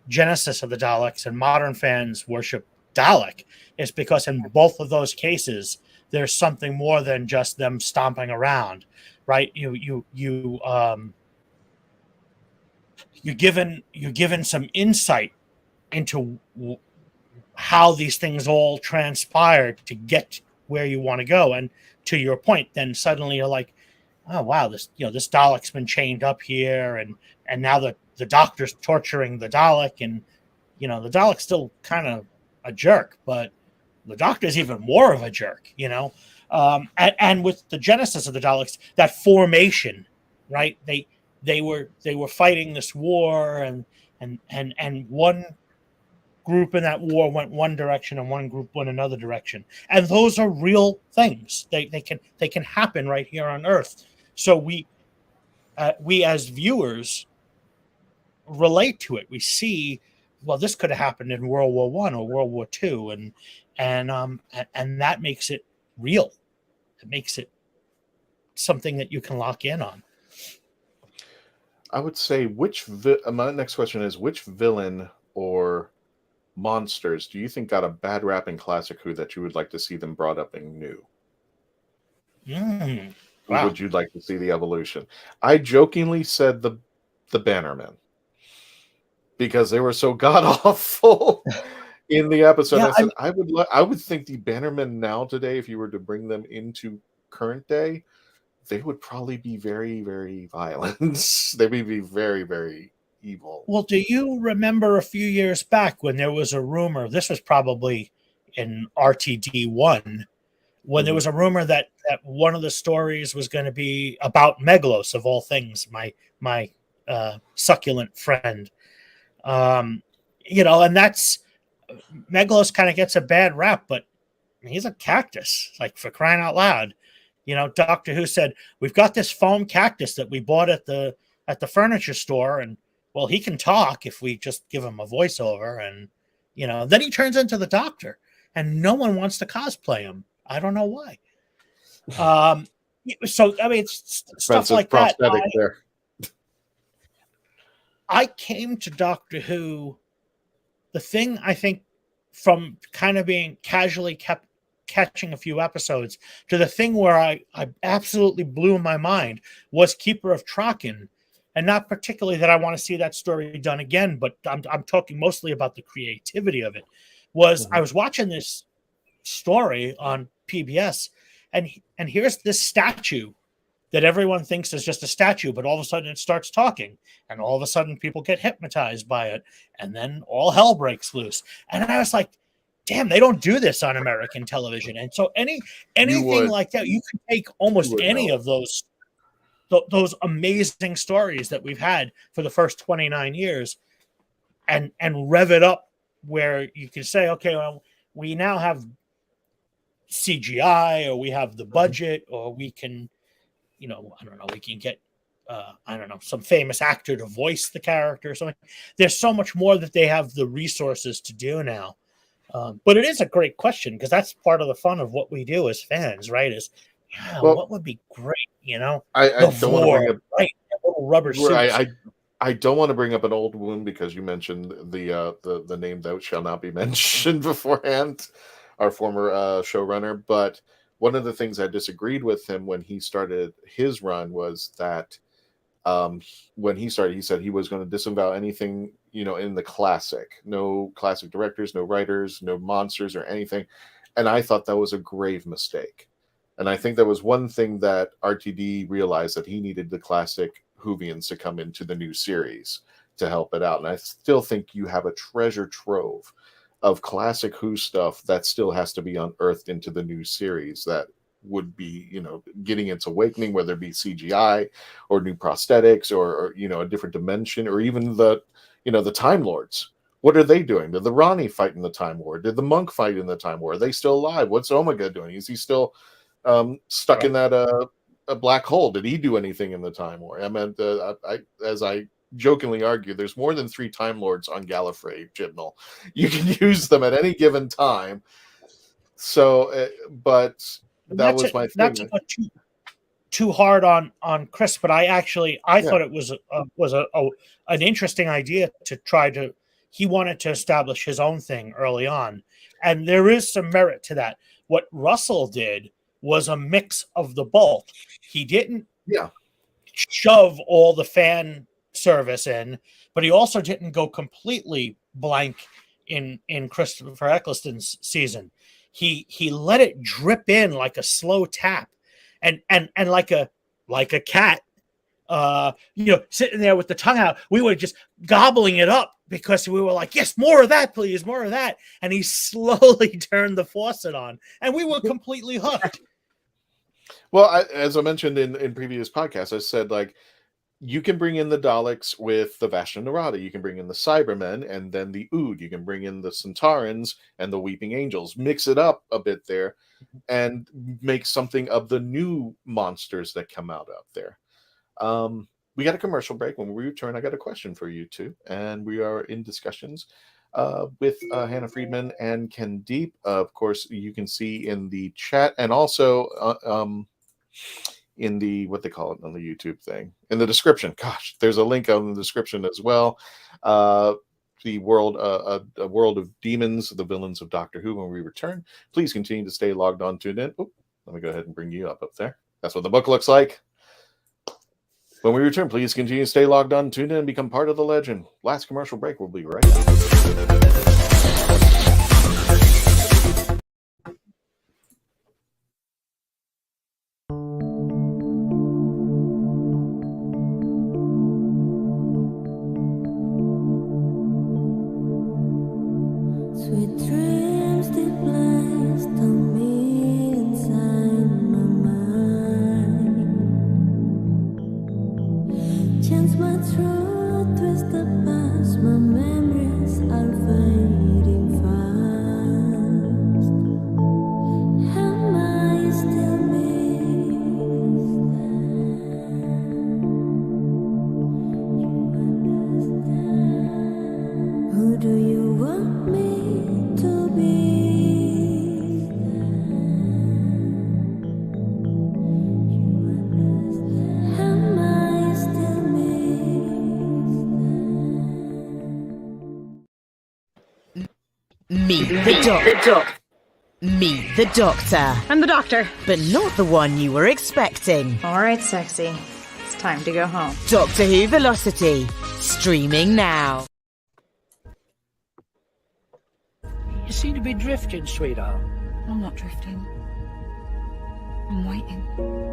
Genesis of the Daleks and modern fans worship Dalek is because in both of those cases, there's something more than just them stomping around, right? You're given some insight into how these things all transpired to get where you want to go, and to your point, then suddenly you're like, oh wow, this Dalek's been chained up here, and now the Doctor's torturing the Dalek, and the Dalek's still kind of a jerk, but the Doctor's even more of a jerk, and with the genesis of the Daleks, that formation, right? They were fighting this war, and one group in that war went one direction and one group went another direction, and those are real things. They can happen right here on Earth. So we as viewers relate to it. We see, well, this could have happened in World War I or World War II, and that makes it real. It makes it something that you can lock in on. I would say my next question is, which villain or monsters do you think got a bad rap in classic Who that you would like to see them brought up in new? Wow. Would you like to see the evolution? I jokingly said the Bannermen because they were so god awful in the episode. Yeah, I said I would think the Bannermen now today, if you were to bring them into current day, they would probably be very, very violent. They would be very, very evil. Well, do you remember a few years back when there was a rumor? This was probably in RTD1, when there was a rumor that one of the stories was going to be about Meglos, of all things, my succulent friend. You know, and that's Meglos kind of gets a bad rap, but he's a cactus, like, for crying out loud. You know, Doctor Who said, we've got this foam cactus that we bought at the furniture store, and well, he can talk if we just give him a voiceover. And, you know, then he turns into the Doctor, and no one wants to cosplay him. I don't know why. So, I mean, it's stuff like that. I came to Doctor Who, the thing I think from kind of being casually catching a few episodes to the thing where I absolutely blew my mind was Keeper of Traken. And not particularly that I want to see that story done again, but I'm talking mostly about the creativity of it. I was watching this story on PBS, and here's this statue that everyone thinks is just a statue, but all of a sudden it starts talking, and all of a sudden people get hypnotized by it, and then all hell breaks loose. And I was like, damn, they don't do this on American television. And so anything like that, you can take almost any of those amazing stories that we've had for the first 29 years and rev it up where you can say, okay, well, we now have CGI, or we have the budget, or we can, you know, I don't know, we can get, some famous actor to voice the character or something. There's so much more that they have the resources to do now. But it is a great question, because that's part of the fun of what we do as fans, right? Is, what would be great, you know? I don't want to bring up little rubber suits. I don't want to bring up an old wound, because you mentioned the name that shall not be mentioned beforehand, our former showrunner. But one of the things I disagreed with him when he started his run was that when he started, he said he was going to disavow anything, you know, in the classic. No classic directors, no writers, no monsters or anything. And I thought that was a grave mistake. And I think that was one thing that RTD realized, that he needed the classic Whovians to come into the new series to help it out. And I still think you have a treasure trove of classic Who stuff that still has to be unearthed into the new series that would be, you know, getting its awakening, whether it be CGI or new prosthetics or you know, a different dimension, or even the Time Lords. What are they doing? Did the Ronnie fight in the Time War? Did the Monk fight in the Time War? Are they still alive? What's Omega doing? Is he still stuck in that a black hole? Did he do anything in the Time War? I mean, as I jokingly argue, there's more than 3 Time Lords on Gallifrey, Chibnall. You can use them at any given time. So, but that was my thing. That's too hard on Chris, but I thought it was an interesting idea to try to. He wanted to establish his own thing early on, and there is some merit to that. What Russell did was a mix of the both. He didn't shove all the fan service in, but he also didn't go completely blank in Christopher Eccleston's season. He let it drip in like a slow tap, and like a cat, sitting there with the tongue out. We were just gobbling it up because we were like, yes, more of that, please, more of that. And he slowly turned the faucet on, and we were completely hooked. Well, as I mentioned in previous podcasts, I said, like, you can bring in the Daleks with the Vashta Nerada. You can bring in the Cybermen and then the Ood. You can bring in the Centaurans and the Weeping Angels. Mix it up a bit there and make something of the new monsters that come out there. We got a commercial break. When we return, I got a question for you two. And we are in discussions with Hannah Friedman and Ken Deep. Of course, you can see in the chat and also in the, what they call it on the YouTube thing, in the description. Gosh, there's a link on the description as well. The world, a world of demons, the villains of Doctor Who. When we return, please continue to stay logged on, tuned in. Oop, let me go ahead and bring you up there. That's what the book looks like. When we return, please continue to stay logged on, tuned in, and become part of the legend. Last commercial break. We'll be right back. Meet the Doctor. I'm the Doctor. But not the one you were expecting. All right, sexy. It's time to go home. Doctor Who Velocity. Streaming now. You seem to be drifting, sweetheart. I'm not drifting. I'm waiting.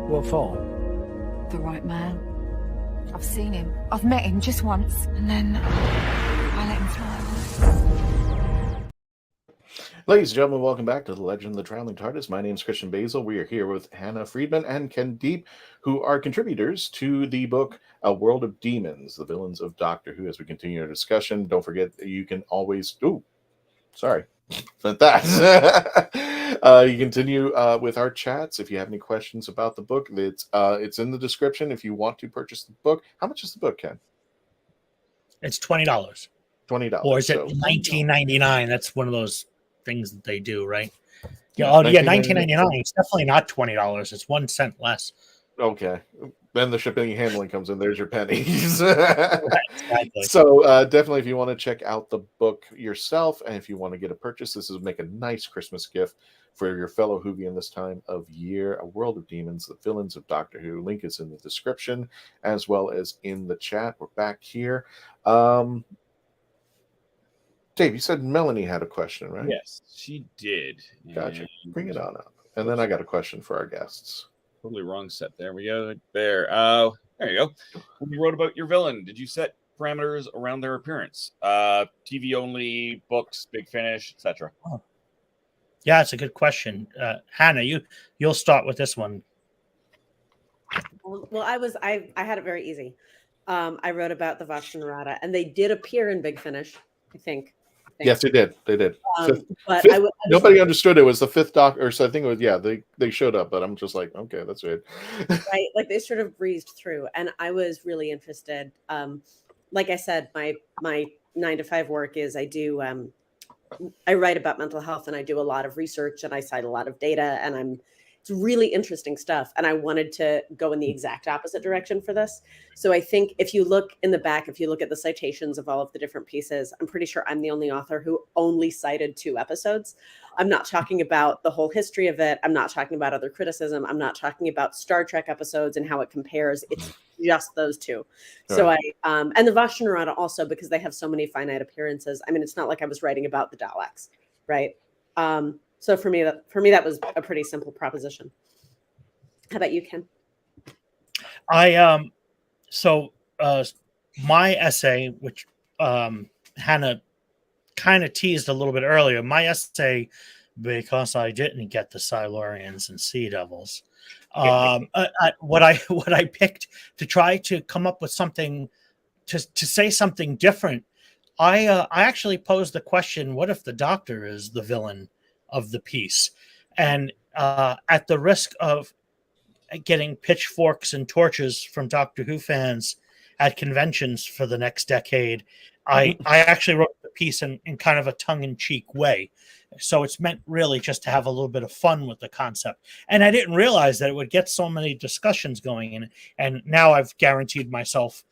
What for? The right man. I've seen him. I've met him just once. And then I let him fly away. Ladies and gentlemen, welcome back to The Legend of the Traveling TARDIS. My name is Christian Basil. We are here with Hannah Friedman and Ken Deep, who are contributors to the book A World of Demons, the Villains of Doctor Who. As we continue our discussion, don't forget you can always... Ooh, sorry. But that. You continue with our chats. If you have any questions about the book, it's in the description if you want to purchase the book. How much is the book, Ken? It's $20. $20. Or is it $19.99? That's one of those things that they do, right? Yeah, $19.99. It's definitely not $20. It's 1 cent less. Okay. Then the shipping and handling comes in. There's your pennies. Exactly. So definitely, if you want to check out the book yourself, and if you want to get a purchase, this is make a nice Christmas gift for your fellow Whovian this time of year. A World of Demons, the Villains of Doctor Who. Link is in the description as well as in the chat. We're back here. Dave, you said Melanie had a question, right? Yes, she did. Gotcha. Bring it on up. And then I got a question for our guests. Totally wrong set. There we go. There. There you go. When you wrote about your villain, did you set parameters around their appearance? TV only, books, Big Finish, etc. Oh. Yeah, it's a good question. Hannah, you'll start with this one. Well, I had it very easy. I wrote about the Vakshnarada, and they did appear in Big Finish, I think. Yes, they did. They did. But nobody understood it was the fifth Doctor. So I think it was, yeah, they showed up, but I'm just like, okay, that's it. Right. Like they sort of breezed through. And I was really interested. Like I said, my 9 to 5 work is I write about mental health, and I do a lot of research, and I cite a lot of data, and it's really interesting stuff. And I wanted to go in the exact opposite direction for this. So I think if you look in the back, if you look at the citations of all of the different pieces, I'm pretty sure I'm the only author who only cited 2 episodes. I'm not talking about the whole history of it. I'm not talking about other criticism. I'm not talking about Star Trek episodes and how it compares. It's just those 2. So and the Vakshnarada also, because they have so many finite appearances. I mean, it's not like I was writing about the Daleks, right? So for me, that was a pretty simple proposition. How about you, Ken? My essay, which Hannah kind of teased a little bit earlier, my essay, because I didn't get the Silurians and Sea Devils, what I picked to try to come up with something to say something different. I actually posed the question: what if the Doctor is the villain of the piece? And at the risk of getting pitchforks and torches from Doctor Who fans at conventions for the next decade, I actually wrote the piece in kind of a tongue-in-cheek way. So it's meant really just to have a little bit of fun with the concept. And I didn't realize that it would get so many discussions going in. And now I've guaranteed myself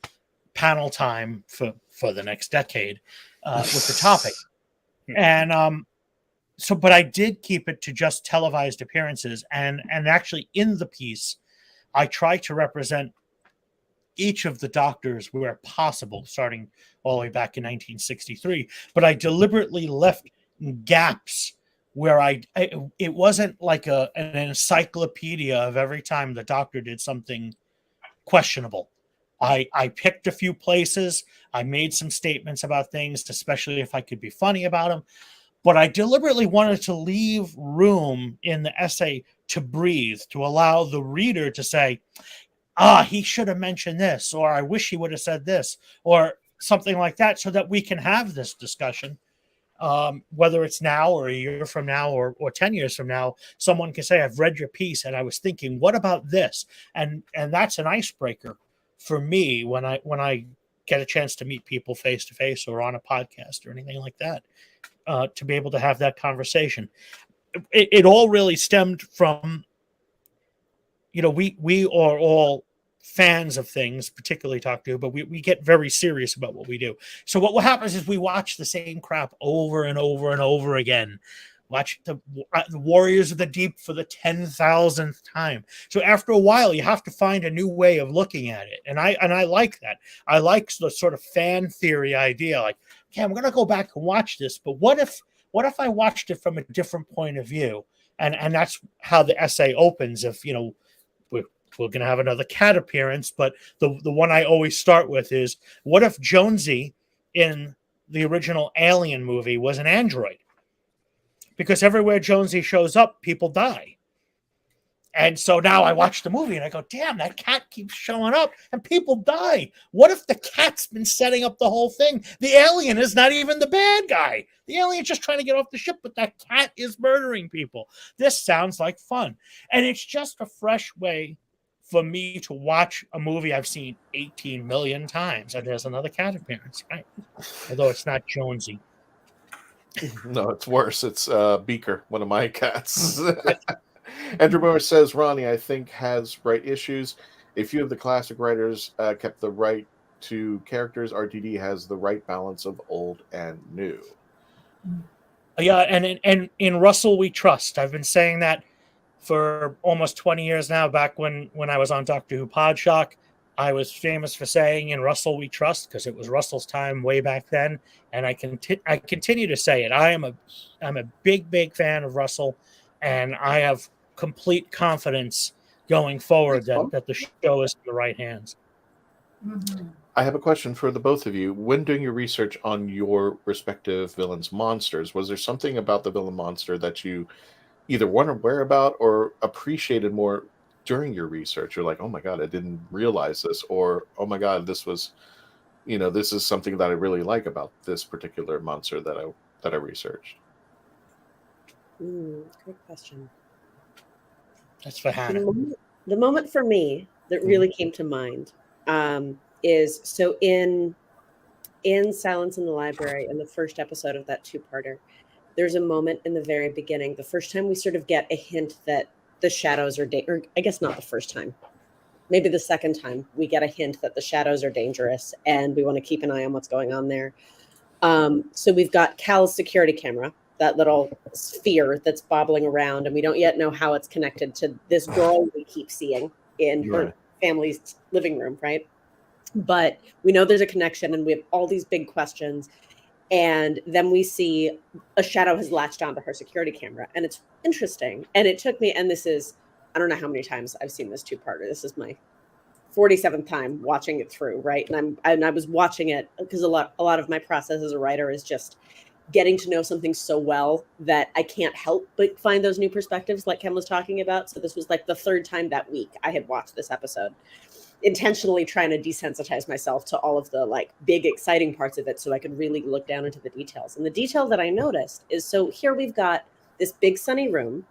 panel time for the next decade with the topic. And but I did keep it to just televised appearances. And actually in the piece, I try to represent each of the doctors where possible, starting all the way back in 1963. But I deliberately left gaps where it wasn't like an encyclopedia of every time the doctor did something questionable. I picked a few places. I made some statements about things, especially if I could be funny about them. But I deliberately wanted to leave room in the essay to breathe, to allow the reader to say, he should have mentioned this, or I wish he would have said this, or something like that, so that we can have this discussion. Whether it's now or a year from now or 10 years from now, someone can say, I've read your piece and I was thinking, what about this? And that's an icebreaker for me when I get a chance to meet people face to face or on a podcast or anything like that, to be able to have that conversation. It all really stemmed from, we are all fans of things, particularly Doctor Who, but we get very serious about what we do. So what happens is we watch the same crap over and over and over again. Watch the Warriors of the Deep for the 10,000th time. So after a while, you have to find a new way of looking at it, and I like that. I like the sort of fan theory idea, like, okay, I'm going to go back and watch this, but what if I watched it from a different point of view? And that's how the essay opens. If we're going to have another cat appearance, but the one I always start with is, what if Jonesy in the original Alien movie was an android? Because everywhere Jonesy shows up, people die. And so now I watch the movie and I go, damn, that cat keeps showing up and people die. What if the cat's been setting up the whole thing? The alien is not even the bad guy. The alien's just trying to get off the ship, but that cat is murdering people. This sounds like fun. And it's just a fresh way for me to watch a movie I've seen 18 million times. And there's another cat appearance, right? Although it's not Jonesy. No, it's worse. It's Beaker, one of my cats. Andrew Moore says, Ronnie, I think, has right issues. A few of the classic writers kept the right to characters. RTD has the right balance of old and new. Yeah, and in Russell we trust. I've been saying that for almost 20 years now. Back when I was on Doctor Who Podshock, I was famous for saying, in Russell we trust, because it was Russell's time way back then, and I continue to say it. I'm a big fan of Russell, and I have complete confidence going forward that the show is in the right hands. Mm-hmm. I have a question for the both of you. When doing your research on your respective villains' monsters, was there something about the villain monster that you either wondered aware about or appreciated more during your research? You're like, oh my God, I didn't realize this, or oh my God, this was, this is something that I really like about this particular monster that I researched. Great question. That's for Hannah. The moment for me that really came to mind is, so in Silence in the Library, in the first episode of that two-parter, there's a moment in the very beginning, the first time we sort of get a hint that the shadows are or I guess not the first time, maybe the second time we get a hint that the shadows are dangerous and we want to keep an eye on what's going on there. So we've got Cal's security camera, that little sphere that's bobbling around, and we don't yet know how it's connected to this girl we keep seeing in her family's living room, right? But we know there's a connection, and we have all these big questions. And then we see a shadow has latched onto her security camera, and it's interesting. And it took me, and this is, I don't know how many times I've seen this two-parter. This is my 47th time watching it through, right? And I was watching it because a lot of my process as a writer is just getting to know something so well that I can't help but find those new perspectives, like Ken was talking about. So this was like the third time that week I had watched this episode, intentionally trying to desensitize myself to all of the like big exciting parts of it so I could really look down into the details. And the detail that I noticed is, so here we've got this big sunny room,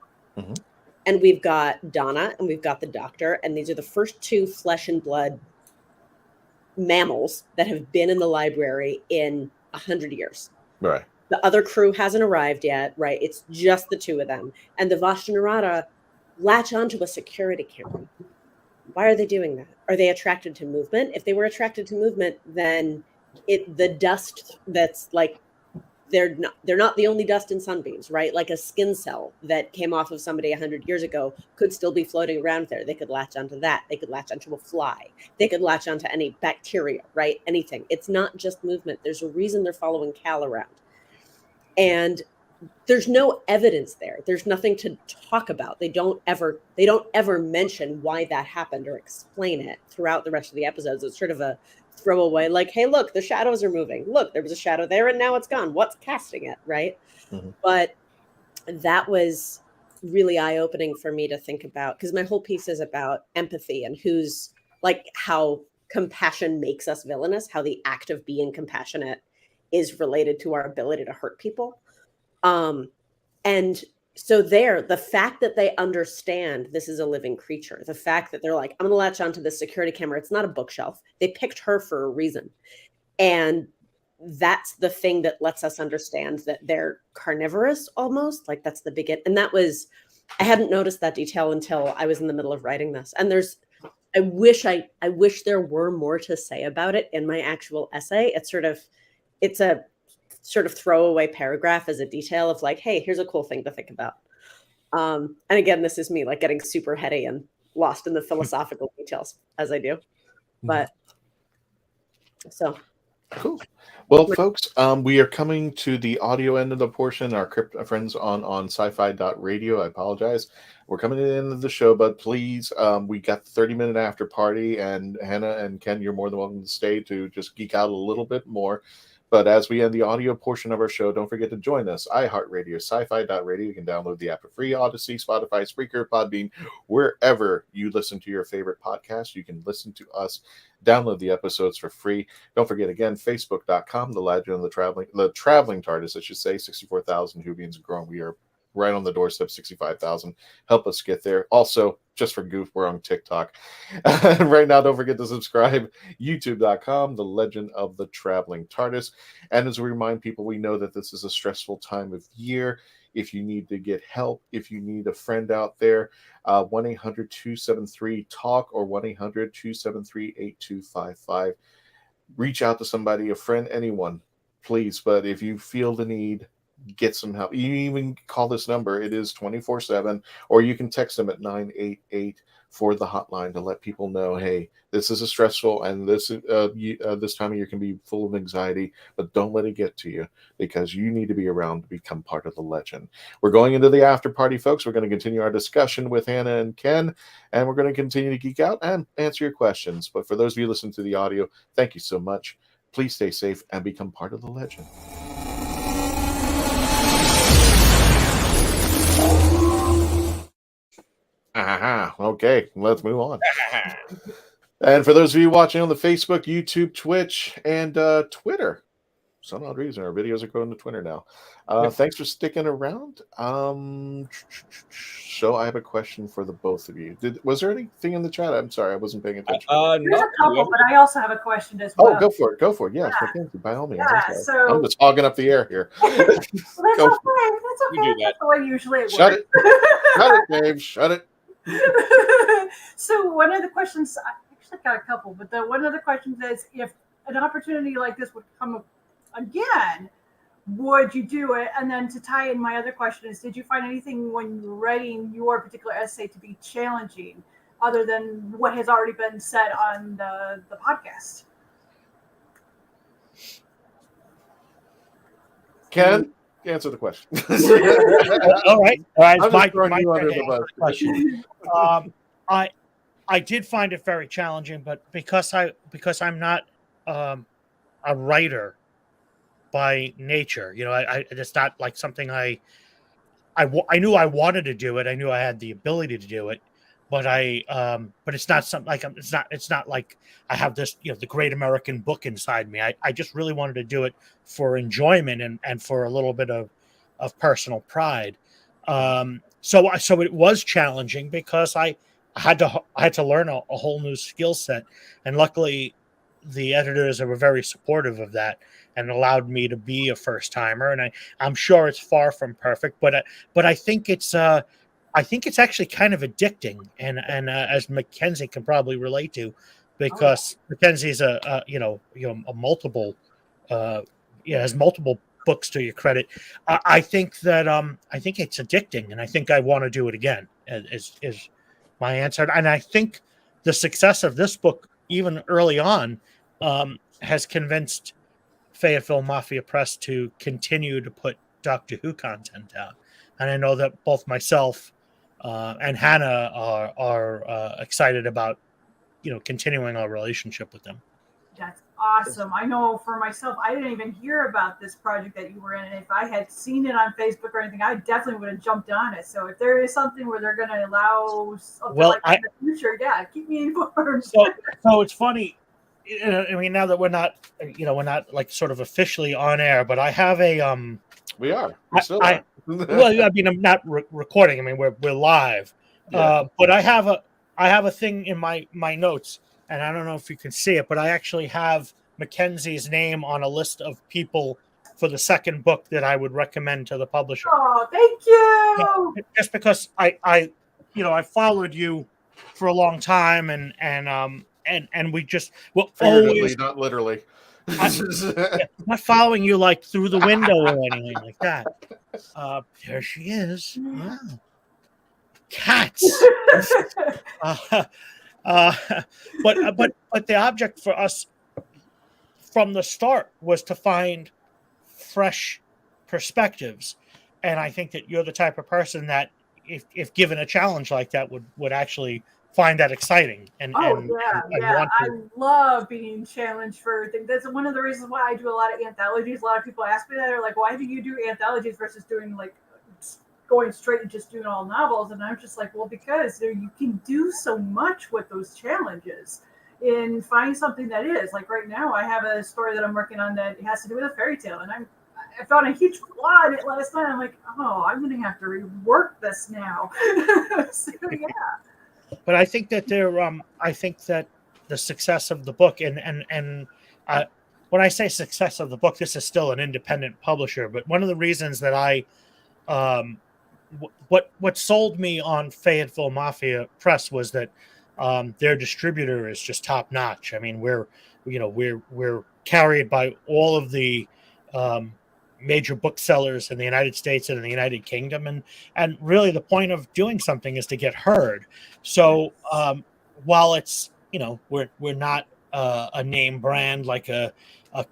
and we've got Donna and we've got the doctor, and these are the first two flesh and blood mammals that have been in the library in 100 years. Right. The other crew hasn't arrived yet, right? It's just the two of them. And the Vashta latch onto a security camera. Why are they doing that? Are they attracted to movement? If they were attracted to movement, then the dust that's like, they're not the only dust in sunbeams, right? Like a skin cell that came off of somebody 100 years ago could still be floating around there. They could latch onto that. They could latch onto a fly. They could latch onto any bacteria, right? Anything. It's not just movement. There's a reason they're following Cal around. And there's no evidence there. There's nothing to talk about. They don't ever mention why that happened or explain it throughout the rest of the episodes. It's sort of a throwaway, like, hey, look, the shadows are moving. Look, there was a shadow there and now it's gone. What's casting it, right? Mm-hmm. But that was really eye-opening for me to think about, because my whole piece is about empathy and who's like how compassion makes us villainous, how the act of being compassionate is related to our ability to hurt people. And so the fact that they understand this is a living creature, the fact that they're like, I'm going to latch onto this security camera. It's not a bookshelf. They picked her for a reason. And that's the thing that lets us understand that they're carnivorous almost. Like that's the beginning. And I hadn't noticed that detail until I was in the middle of writing this. And I wish there were more to say about it in my actual essay. It's a sort of throwaway paragraph as a detail of like, hey, here's a cool thing to think about. And again, this is me like getting super heady and lost in the philosophical details as I do. But so cool. Well, folks, we are coming to the audio end of the portion. Our friends on sci-fi.radio, I apologize. We're coming to the end of the show, but please, we got the 30-minute after party, and Hannah and Ken, you're more than welcome to stay to just geek out a little bit more. But as we end the audio portion of our show, don't forget to join us. iHeartRadio, sci-fi.radio. You can download the app for free. Odyssey, Spotify, Spreaker, Podbean, wherever you listen to your favorite podcast. You can listen to us, download the episodes for free. Don't forget, again, Facebook.com, the legend of the traveling TARDIS, I should say, 64,000 Whovians and growing. We are right on the doorstep, 65,000. Help us get there. Also, just for goof, we're on TikTok. Right now, don't forget to subscribe. YouTube.com, the legend of the traveling TARDIS. And as we remind people, we know that this is a stressful time of year. If you need to get help, if you need a friend out there, 1-800-273-TALK or 1-800-273-8255. Reach out to somebody, a friend, anyone, please. But if you feel the need, get some help. You even call this number. It is 24/7, or you can text them at 988 for the hotline to let people know, hey, this is a stressful, and this time of year can be full of anxiety, but don't let it get to you, because you need to be around to become part of the legend. We're going into the after party, folks. We're going to continue our discussion with Hannah and Ken, and we're going to continue to geek out and answer your questions. But for those of you listening to the audio, thank you so much. Please stay safe and become part of the legend. Okay, let's move on. And for those of you watching on the Facebook, YouTube, Twitch, and Twitter, for some odd reason our videos are going to Twitter now. Thanks for sticking around. So I have a question for the both of you. Was there anything in the chat? I'm sorry, I wasn't paying attention. There's a couple, but I also have a question as well. Oh, go for it. Go for it. Yes, yeah. By all means. Yeah, I'm just hogging up the air here. Well, that's okay. That's okay. That's the way usually it works. Shut it. Shut it, Dave. Shut it. So one of the questions, I actually got a couple, but one of the questions is, if an opportunity like this would come up again, would you do it? And then to tie in, my other question is, did you find anything when you were writing your particular essay to be challenging, other than what has already been said on the podcast? Ken, answer the question. All right. My question. I did find it very challenging, but because I'm not a writer by nature, it's not like something I knew I wanted to do it. I knew I had the ability to do it, but it's not something like it's not like I have this, the great American book inside me. I just really wanted to do it for enjoyment and for a little bit of personal pride. So it was challenging because I had to learn a whole new skill set, and luckily the editors were very supportive of that. allowed me to be a first timer. And I'm sure it's far from perfect, but I think it's actually kind of addicting, and as Mackenzie can probably relate to, because Mackenzie's a multiple, has multiple books to your credit. I think it's addicting, and I think I want to do it again. Is my answer, and I think the success of this book, even early on, has convinced Fayetteville Mafia Press to continue to put Doctor Who content out, and I know that both myself and Hannah are excited about continuing our relationship with them. That's awesome. I know for myself, I didn't even hear about this project that you were in. And if I had seen it on Facebook or anything, I definitely would have jumped on it. So if there is something where they're going to allow something in the future, keep me informed. So it's funny. I mean, now that we're not like sort of officially on air, but I have a We are. We still are. Well, I mean, I'm not recording. I mean, we're live. Yeah. But I have a thing in my notes. And I don't know if you can see it, but I actually have Mackenzie's name on a list of people for the second book that I would recommend to the publisher. Oh, thank you! Just because I followed you for a long time, and we just always, not literally. Not following you like through the window or anything like that. There she is. Wow. Cats. But the object for us from the start was to find fresh perspectives, and I think that you're the type of person that if given a challenge like that would actually find that exciting. I love being challenged for things. That's one of the reasons why I do a lot of anthologies. A lot of people ask me that, they're like, why do you do anthologies versus doing like going straight and just doing all novels? And I'm just like, well, because you can do so much with those challenges and find something that is like right now I have a story that I'm working on that has to do with a fairy tale, and I found a huge flaw in it last night. I'm like, I'm gonna have to rework this now. So, yeah. But I think that I think that the success of the book and when I say success of the book, this is still an independent publisher, but one of the reasons that I what sold me on Fayetteville Mafia Press was that their distributor is just top notch. I mean, we're carried by all of the major booksellers in the United States and in the United Kingdom, and really the point of doing something is to get heard. So while it's we're not a name brand like a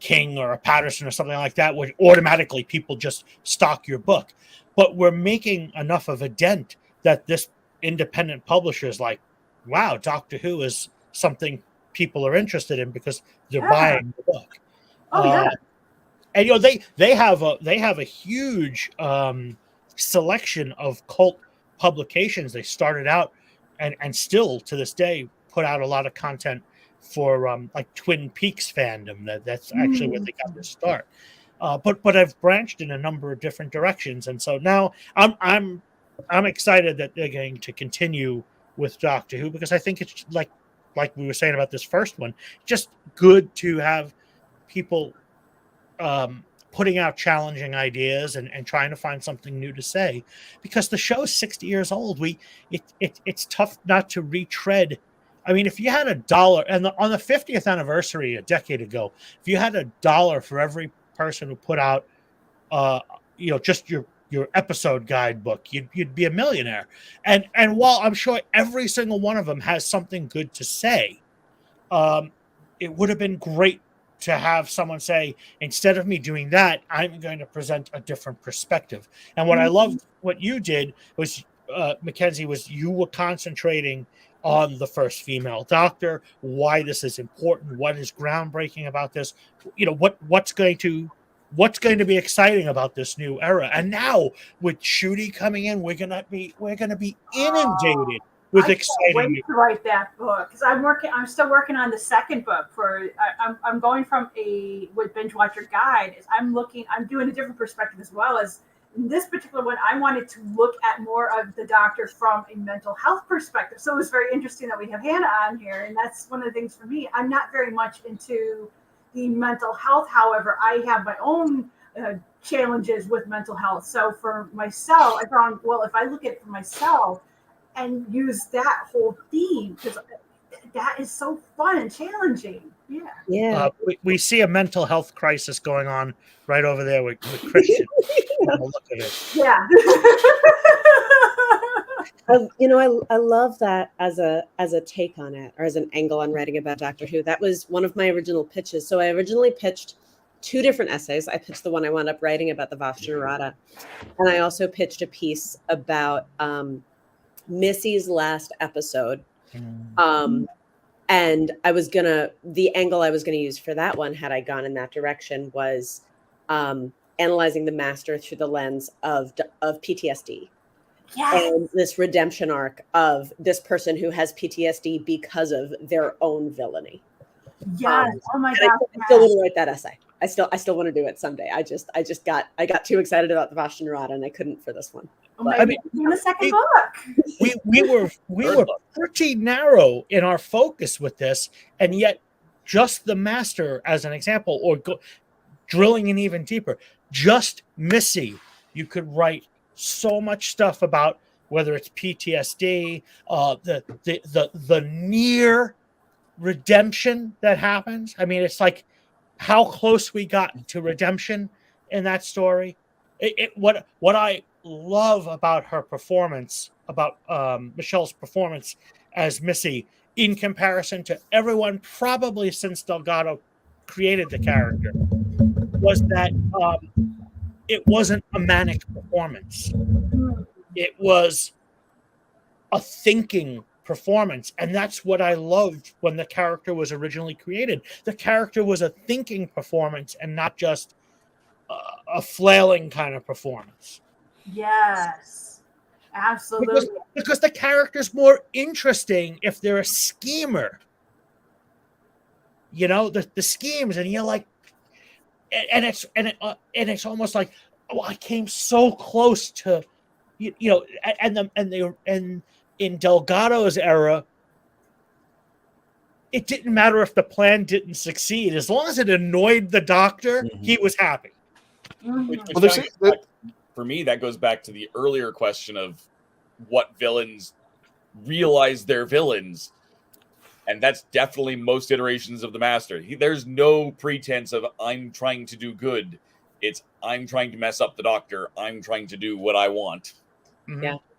King or a Patterson or something like that, where automatically people just stock your book. But we're making enough of a dent that this independent publisher is like, wow, Doctor Who is something people are interested in because they're buying the book. And they have a huge selection of cult publications. They started out and still to this day put out a lot of content for like Twin Peaks fandom. That's actually where they got their start. But I've branched in a number of different directions, and so now I'm excited that they're going to continue with Doctor Who, because I think it's like we were saying about this first one, just good to have people putting out challenging ideas and trying to find something new to say, because the show is 60 years old. It's tough not to retread. I mean, if you had $1 and on the 50th anniversary a decade ago, if you had $1 for every person who put out just your episode guidebook, you'd be a millionaire. And while I'm sure every single one of them has something good to say, it would have been great to have someone say, instead of me doing that, I'm going to present a different perspective. And what I loved what you did was, Mackenzie, was you were concentrating on the first female doctor, why this is important, what is groundbreaking about this, what's going to be exciting about this new era. And now with Shooty coming in, we're gonna be inundated with exciting. I can't wait to write that book, because I'm still working on the second book. I'm going from with Binge Watcher Guide. I'm doing a different perspective as well. As in this particular one, I wanted to look at more of the doctor from a mental health perspective. So it was very interesting that we have Hannah on here, and that's one of the things for me. I'm not very much into the mental health. However, I have my own challenges with mental health. So for myself, I found, well, if I look at it for myself and use that whole theme, because that is so fun and challenging. Yeah. We see a mental health crisis going on right over there with Christian. Look at it. Yeah. I love that as a take on it, or as an angle on writing about Doctor Who. That was one of my original pitches. So I originally pitched 2 different essays. I pitched the one I wound up writing about the Vashta Nerada, and I also pitched a piece about Missy's last episode. And the angle I was gonna use for that one, had I gone in that direction, was analyzing the Master through the lens of PTSD. Yes. And this redemption arc of this person who has PTSD because of their own villainy. Yes. Oh my God. I still want to write that essay. I still want to do it someday. I got too excited about the Vashta Nerada and I couldn't for this one. I mean, in the second book. We were pretty narrow in our focus with this, and yet just the Master as an example, or drilling in even deeper, just Missy, you could write so much stuff about, whether it's PTSD, the near redemption that happens. I mean, it's like how close we got to redemption in that story. What I love about her performance, about Michelle's performance as Missy, in comparison to everyone probably since Delgado created the character, was that it wasn't a manic performance. It was a thinking performance. And that's what I loved when the character was originally created. The character was a thinking performance and not just a flailing kind of performance. Yes, absolutely. Because the character's more interesting if they're a schemer. You know, the schemes, and you're like, and it's almost like, oh, I came so close to, you know, and in Delgado's era, it didn't matter if the plan didn't succeed. As long as it annoyed the Doctor, he was happy. For me, that goes back to the earlier question of what villains realize they're villains. And that's definitely most iterations of the Master. There's no pretense of I'm trying to do good. It's I'm trying to mess up the Doctor. I'm trying to do what I want.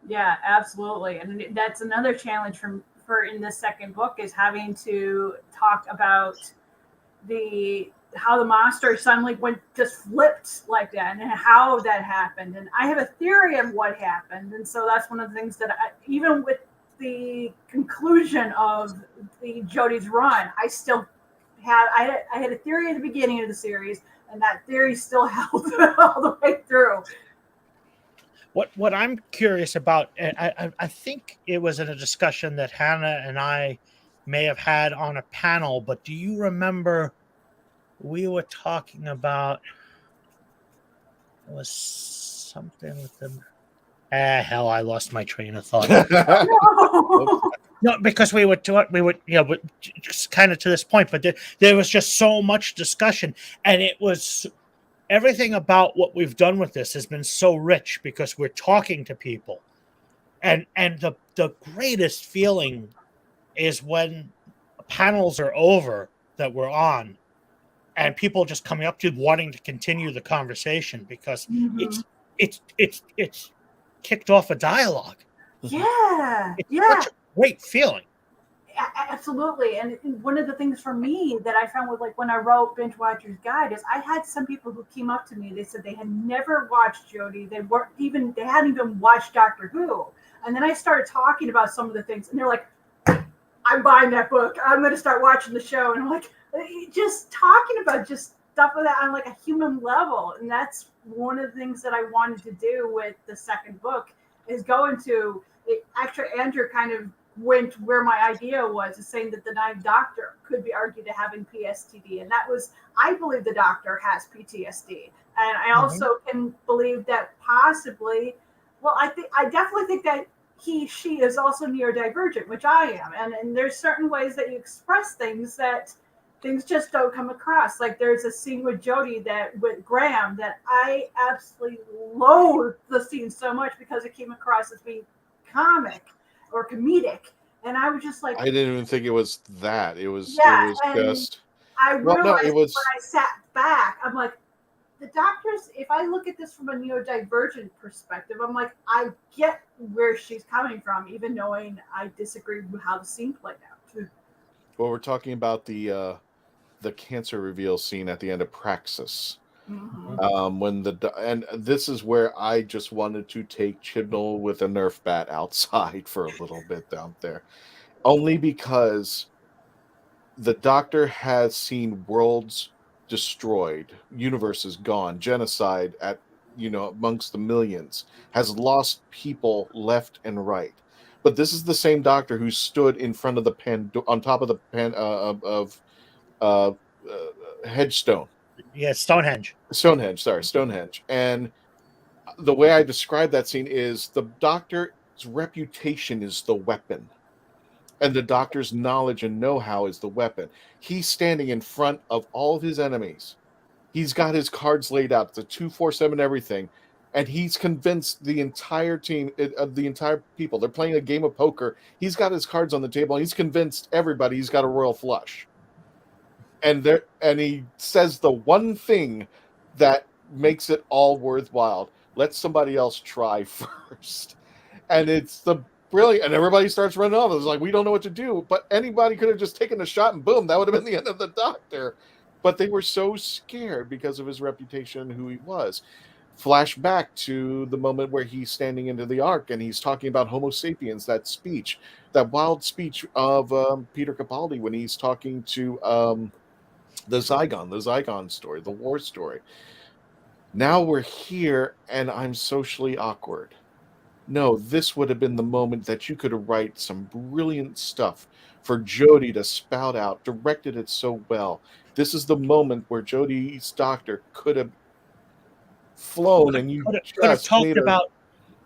Yeah, absolutely. And that's another challenge for in this second book, is having to talk about how the Master suddenly just flipped like that, and how that happened. And I have a theory of what happened. And so that's one of the things that even with the conclusion of the Jodie's run, I still I had a theory at the beginning of the series, and that theory still held all the way through. What I'm curious about, and I think it was in a discussion that Hannah and I may have had on a panel, but do you remember we were talking about, it was something with them. Hell, I lost my train of thought. No, because we would, just kind of to this point, but there was just so much discussion, and it was everything about what we've done with this has been so rich because we're talking to people, and the greatest feeling is when panels are over that we're on, and people just coming up to wanting to continue the conversation because it's kicked off a dialogue. Yeah, it's such a great feeling. Absolutely. And one of the things for me that I found with, like, when I wrote Binge Watcher's Guide, is I had some people who came up to me. They said they had never watched Jodie. They hadn't even watched Doctor Who. And then I started talking about some of the things, and they're like, I'm buying that book. I'm going to start watching the show. And I'm like, just talking about just stuff like that on like a human level. And that's one of the things that I wanted to do with the second book, is go into it. Actually, Andrew kind of went where my idea was, is saying that the Ninth Doctor could be argued to having PTSD. And that was, I believe the Doctor has PTSD. And I also can believe that possibly, well, I definitely think that she is also neurodivergent, which I am. And there's certain ways that you express things that things just don't come across. Like there's a scene with with Graham that I absolutely loathe the scene so much because it came across as being comic or comedic. And I was just like, I didn't even think it was that. It was and just. I realized it was. when I sat back, I'm like, the doctors, if I look at this from a neurodivergent perspective, I'm like, I get where she's coming from, even knowing I disagree with how the scene played out. Well, we're talking about the cancer reveal scene at the end of Praxis. Mm-hmm. And this is where I just wanted to take Chibnall with a Nerf bat outside for a little bit down there, only because the Doctor has seen worlds destroyed, universes gone, genocide amongst the millions, has lost people left and right. But this is the same Doctor who stood in front of on top of the headstone. Yeah, Stonehenge. Stonehenge. And the way I describe that scene is the Doctor's reputation is the weapon. And the Doctor's knowledge and know-how is the weapon. He's standing in front of all of his enemies. He's got his cards laid out, the 247 everything. And he's convinced the entire team, the entire people. They're playing a game of poker. He's got his cards on the table. And he's convinced everybody he's got a royal flush. And he says the one thing that makes it all worthwhile. Let somebody else try first. And it's the brilliant. And everybody starts running off. It's like, we don't know what to do. But anybody could have just taken a shot and boom, that would have been the end of the Doctor. But they were so scared because of his reputation and who he was. Flash back to the moment where he's standing into the Ark and he's talking about Homo sapiens, that wild speech of Peter Capaldi when he's talking to the Zygon story, the war story. Now we're here and I'm socially awkward. No, this would have been the moment that you could write some brilliant stuff for Jodie to spout out, directed it so well. This is the moment where Jodie's Doctor could have flown and you could have talked about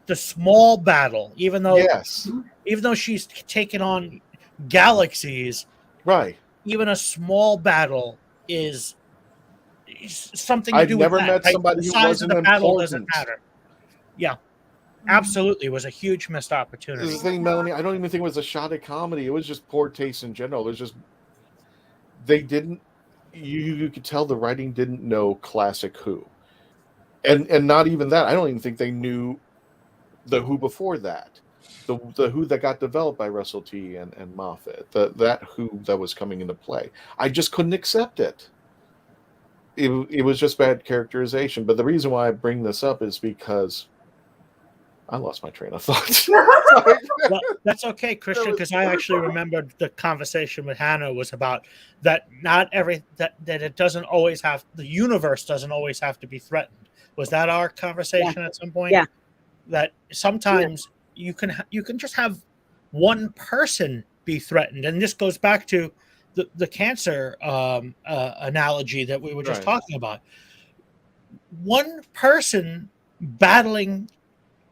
the small battle, even though she's taken on galaxies, right? Even a small battle is something to I've do never with that. met somebody the who size wasn't of the battle important. doesn't matter. Yeah, absolutely, it was a huge missed opportunity. This is the thing, Melanie. I don't even think it was a shot at comedy. It was just poor taste in general. It was just they didn't. You could tell the writing didn't know classic Who, and not even that. I don't even think they knew the Who before that. The Who that got developed by Russell T and Moffat, that Who that was coming into play. I just couldn't accept it. It was just bad characterization. But the reason why I bring this up is because I lost my train of thought. Well, that's okay, Christian, because I actually remembered the conversation with Hannah was about that that it doesn't always have, the universe doesn't always have to be threatened. Was that our conversation at some point? Yeah. That sometimes you can just have one person be threatened, and this goes back to the cancer analogy that we were just talking about. One person battling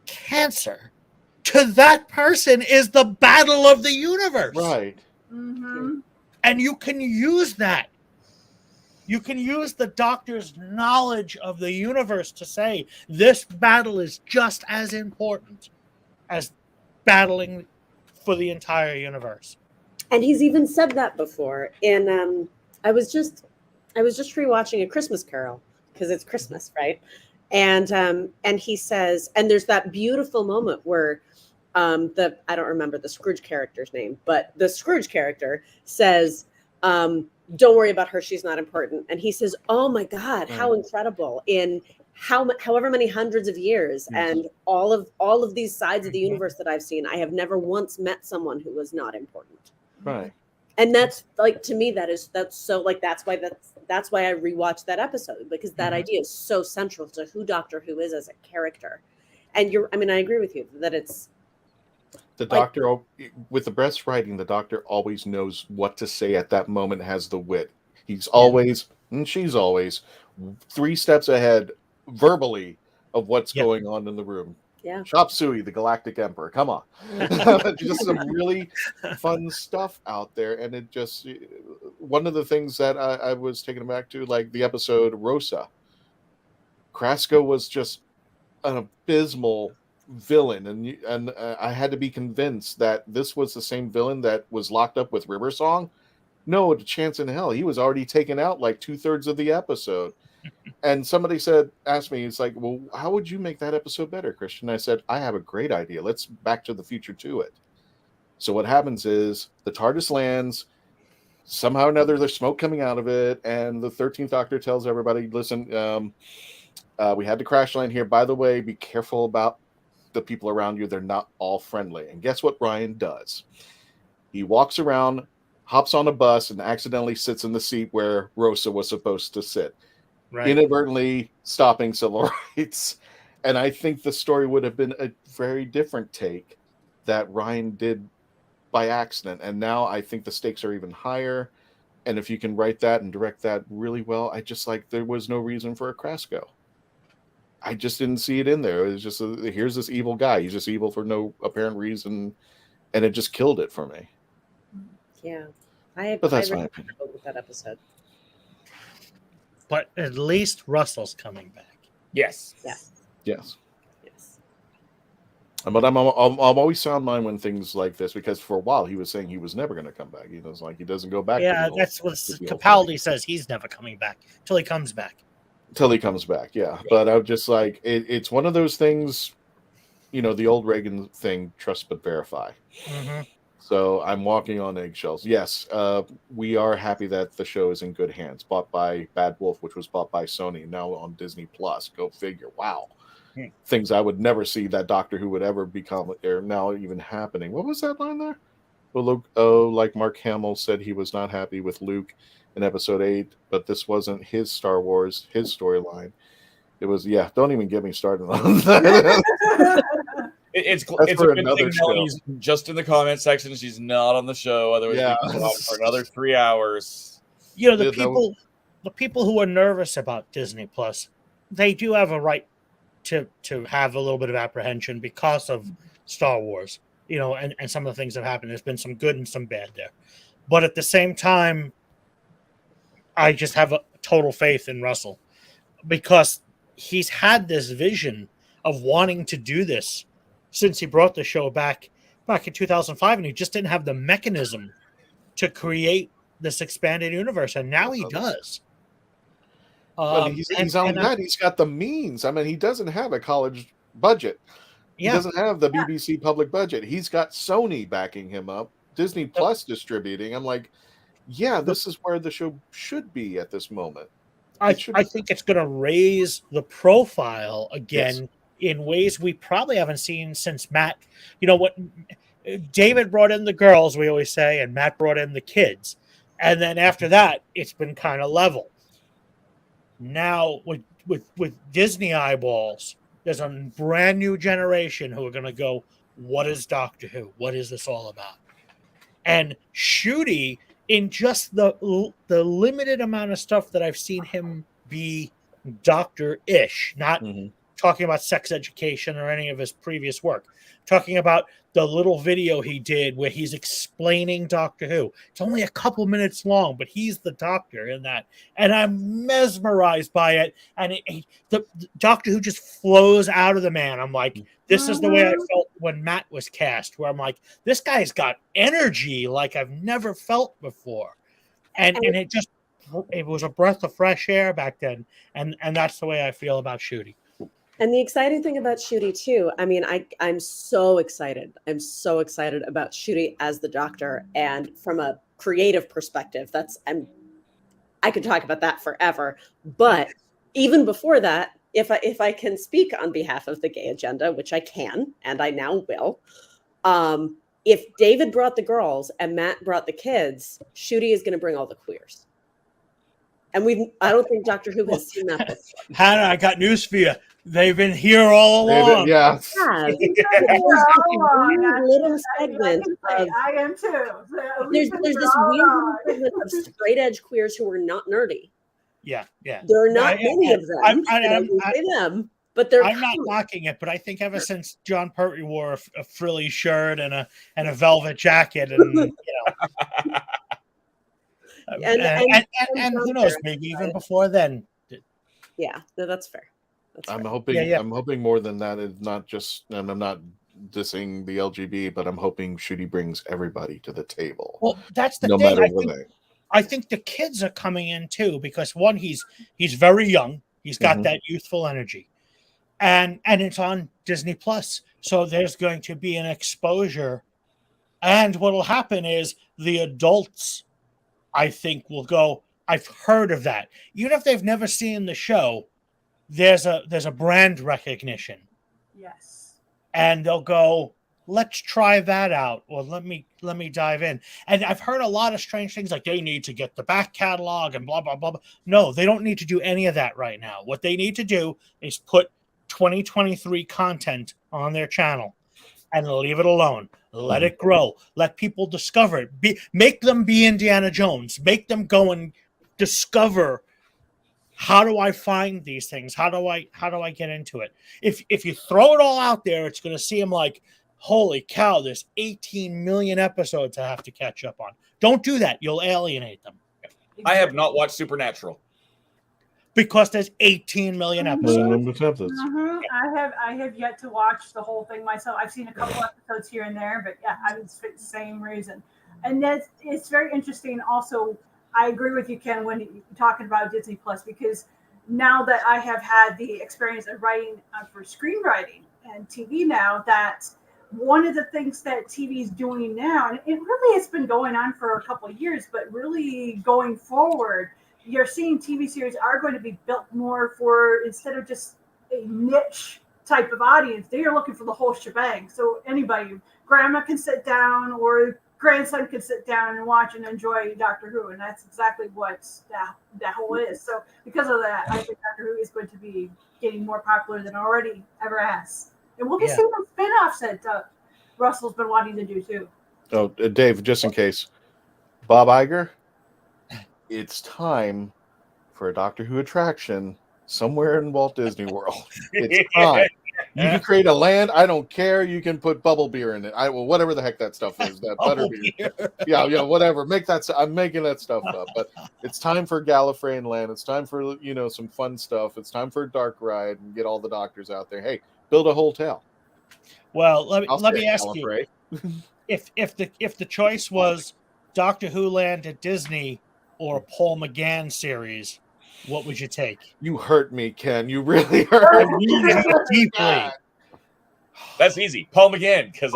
cancer, to that person is the battle of the universe. Right. Mm-hmm. And you can use that. You can use the Doctor's knowledge of the universe to say this battle is just as important as battling for the entire universe. And he's even said that before. And I was just rewatching A Christmas Carol because it's Christmas, right? And he says, and there's that beautiful moment where I don't remember the Scrooge character's name, but the Scrooge character says, don't worry about her, she's not important. And he says, oh my God, how incredible, in however many hundreds of years, and all of these sides of the universe that I've seen, I have never once met someone who was not important. Right. And that's like, to me, that's so like, that's why I rewatched that episode, because that idea is so central to who Doctor Who is as a character. And I agree with you that it's the Doctor, with the best writing, the Doctor always knows what to say at that moment, has the wit. He's always, and she's always 3 steps ahead verbally of what's going on in the room. Yeah. Chop Suey, the Galactic Emperor. Come on. Just some really fun stuff out there. And it just, one of the things that I was taken back to, like the episode Rosa. Krasko was just an abysmal villain, and I had to be convinced that this was the same villain that was locked up with River Song. No, a chance in hell. He was already taken out like 2/3 of the episode. And somebody asked me, it's like, well, how would you make that episode better, Christian? I said, I have a great idea. Let's Back to the Future to it. So what happens is the TARDIS lands, somehow or another there's smoke coming out of it, and the 13th Doctor tells everybody, listen, we had to crash land here. By the way, be careful about the people around you. They're not all friendly. And guess what Ryan does? He walks around, hops on a bus, and accidentally sits in the seat where Rosa was supposed to sit. Right. Inadvertently stopping civil rights. And I think the story would have been a very different take that Ryan did by accident. And now I think the stakes are even higher. And if you can write that and direct that really well, I just there was no reason for a Krasko. I just didn't see it in there. It was just, here's this evil guy. He's just evil for no apparent reason. And it just killed it for me. Yeah. But that's my opinion. With that episode. But at least Russell's coming back. Yes. Yeah. Yes. But I'm always sound mind when things like this, because for a while he was saying he was never going to come back. He was like, he doesn't go back. Yeah, that's what Capaldi says. He's never coming back till he comes back. Till he comes back, yeah. But I'm just like, it's one of those things, the old Reagan thing, trust but verify. Mm-hmm. So I'm walking on eggshells. Yes, we are happy that the show is in good hands. Bought by Bad Wolf, which was bought by Sony, now on Disney Plus. Go figure. Wow. Things I would never see that Doctor Who would ever become are now even happening. What was that line there? Well, like Mark Hamill said, he was not happy with Luke in Episode 8, but this wasn't his Star Wars, his storyline. It was, don't even get me started on that. It's a good thing Melanie's just in the comment section. She's not on the show. Otherwise, we'd be on for another 3 hours. The people who are nervous about Disney Plus, they do have a right to have a little bit of apprehension because of Star Wars, and some of the things that happened. There's been some good and some bad there. But at the same time, I just have a total faith in Russell because he's had this vision of wanting to do this since he brought the show back in 2005, and he just didn't have the mechanism to create this expanded universe, and now he does. He's on that. He's got the means. I mean, he doesn't have a college budget. He doesn't have the BBC public budget. He's got Sony backing him up, Disney Plus distributing. I'm like, this is where the show should be at this moment. I think it's going to raise the profile again in ways we probably haven't seen since Matt. David brought in the girls, we always say, and Matt brought in the kids. And then after that, it's been kind of level. Now, with Disney eyeballs, there's a brand new generation who are going to go, what is Doctor Who? What is this all about? And Ncuti, in just the limited amount of stuff that I've seen him be Doctor-ish, not talking about sex education or any of his previous work, talking about the little video he did where he's explaining Doctor Who. It's only a couple minutes long, but he's the Doctor in that. And I'm mesmerized by it. And the Doctor Who just flows out of the man. I'm like, this is the way I felt when Matt was cast, where I'm like, this guy's got energy like I've never felt before. And it was a breath of fresh air back then. And that's the way I feel about Ncuti. And the exciting thing about Ncuti too, I mean, I'm so excited. I'm so excited about Ncuti as the Doctor, and from a creative perspective, I could talk about that forever. But even before that, if I can speak on behalf of the gay agenda, which I can, and I now will, if David brought the girls and Matt brought the kids, Ncuti is going to bring all the queers. And I don't think Doctor Who has seen that before. Hannah, I got news for you. They've been here all along. Yeah. Little segment of, I am too. There's this weird segment of straight edge queers who are not nerdy. Yeah. There are not many of them. But I'm not mocking it, but I think ever since John Pertwee wore a frilly shirt and a velvet jacket, and And who knows, maybe even before then. Yeah, no, that's fair. I'm hoping. I'm hoping more than that. It's not just, and I'm not dissing the LGB, but I'm hoping Shooty brings everybody to the table. Well, that's the no thing. matter what they. I think the kids are coming in too, because one, he's very young. He's got that youthful energy, and it's on Disney Plus, so there's going to be an exposure. And what will happen is the adults, I think, will go, I've heard of that. Even if they've never seen the show, there's a brand recognition. Yes. And they'll go, let's try that out, or let me dive in. And I've heard a lot of strange things, like they need to get the back catalog and blah, blah, blah, blah. No, they don't need to do any of that right now. What they need to do is put 2023 content on their channel and leave it alone. Let it grow. Let people discover it. Make them be Indiana Jones. Make them go and discover, how do I find these things? How do I get into it? If you throw it all out there, it's going to seem like, holy cow, there's 18 million episodes I have to catch up on. Don't do that. You'll alienate them. I have not watched Supernatural. Because there's 18 million episodes. I have yet to watch the whole thing myself. I've seen a couple episodes here and there, but yeah, I was the same reason. And it's very interesting. Also, I agree with you, Ken, when you're talking about Disney Plus, because now that I have had the experience of writing for screenwriting and TV now, that one of the things that TV is doing now, and it really has been going on for a couple of years, but really going forward, you're seeing TV series are going to be built more for, instead of just a niche type of audience, they are looking for the whole shebang. So anybody, grandma can sit down, or grandson can sit down and watch and enjoy Doctor Who, and that's exactly what that whole is. So because of that, I think Doctor Who is going to be getting more popular than already ever has. And we'll be seeing some spin-offs that Russell's been wanting to do too. Oh, Dave, just in case, Bob Iger, it's time for a Doctor Who attraction somewhere in Walt Disney World. It's time. You can create a land. I don't care. You can put bubble beer in it. Whatever the heck that stuff is. That butter beer. Yeah, whatever. Make that. I'm making that stuff up. But it's time for Gallifreyan land. It's time for some fun stuff. It's time for a dark ride and get all the doctors out there. Hey, build a hotel. Well, let me ask you, if the choice was Doctor Who land at Disney or a Paul McGann series, what would you take? You hurt me, Ken. You really hurt me deeply. That's easy. Paul McGann, because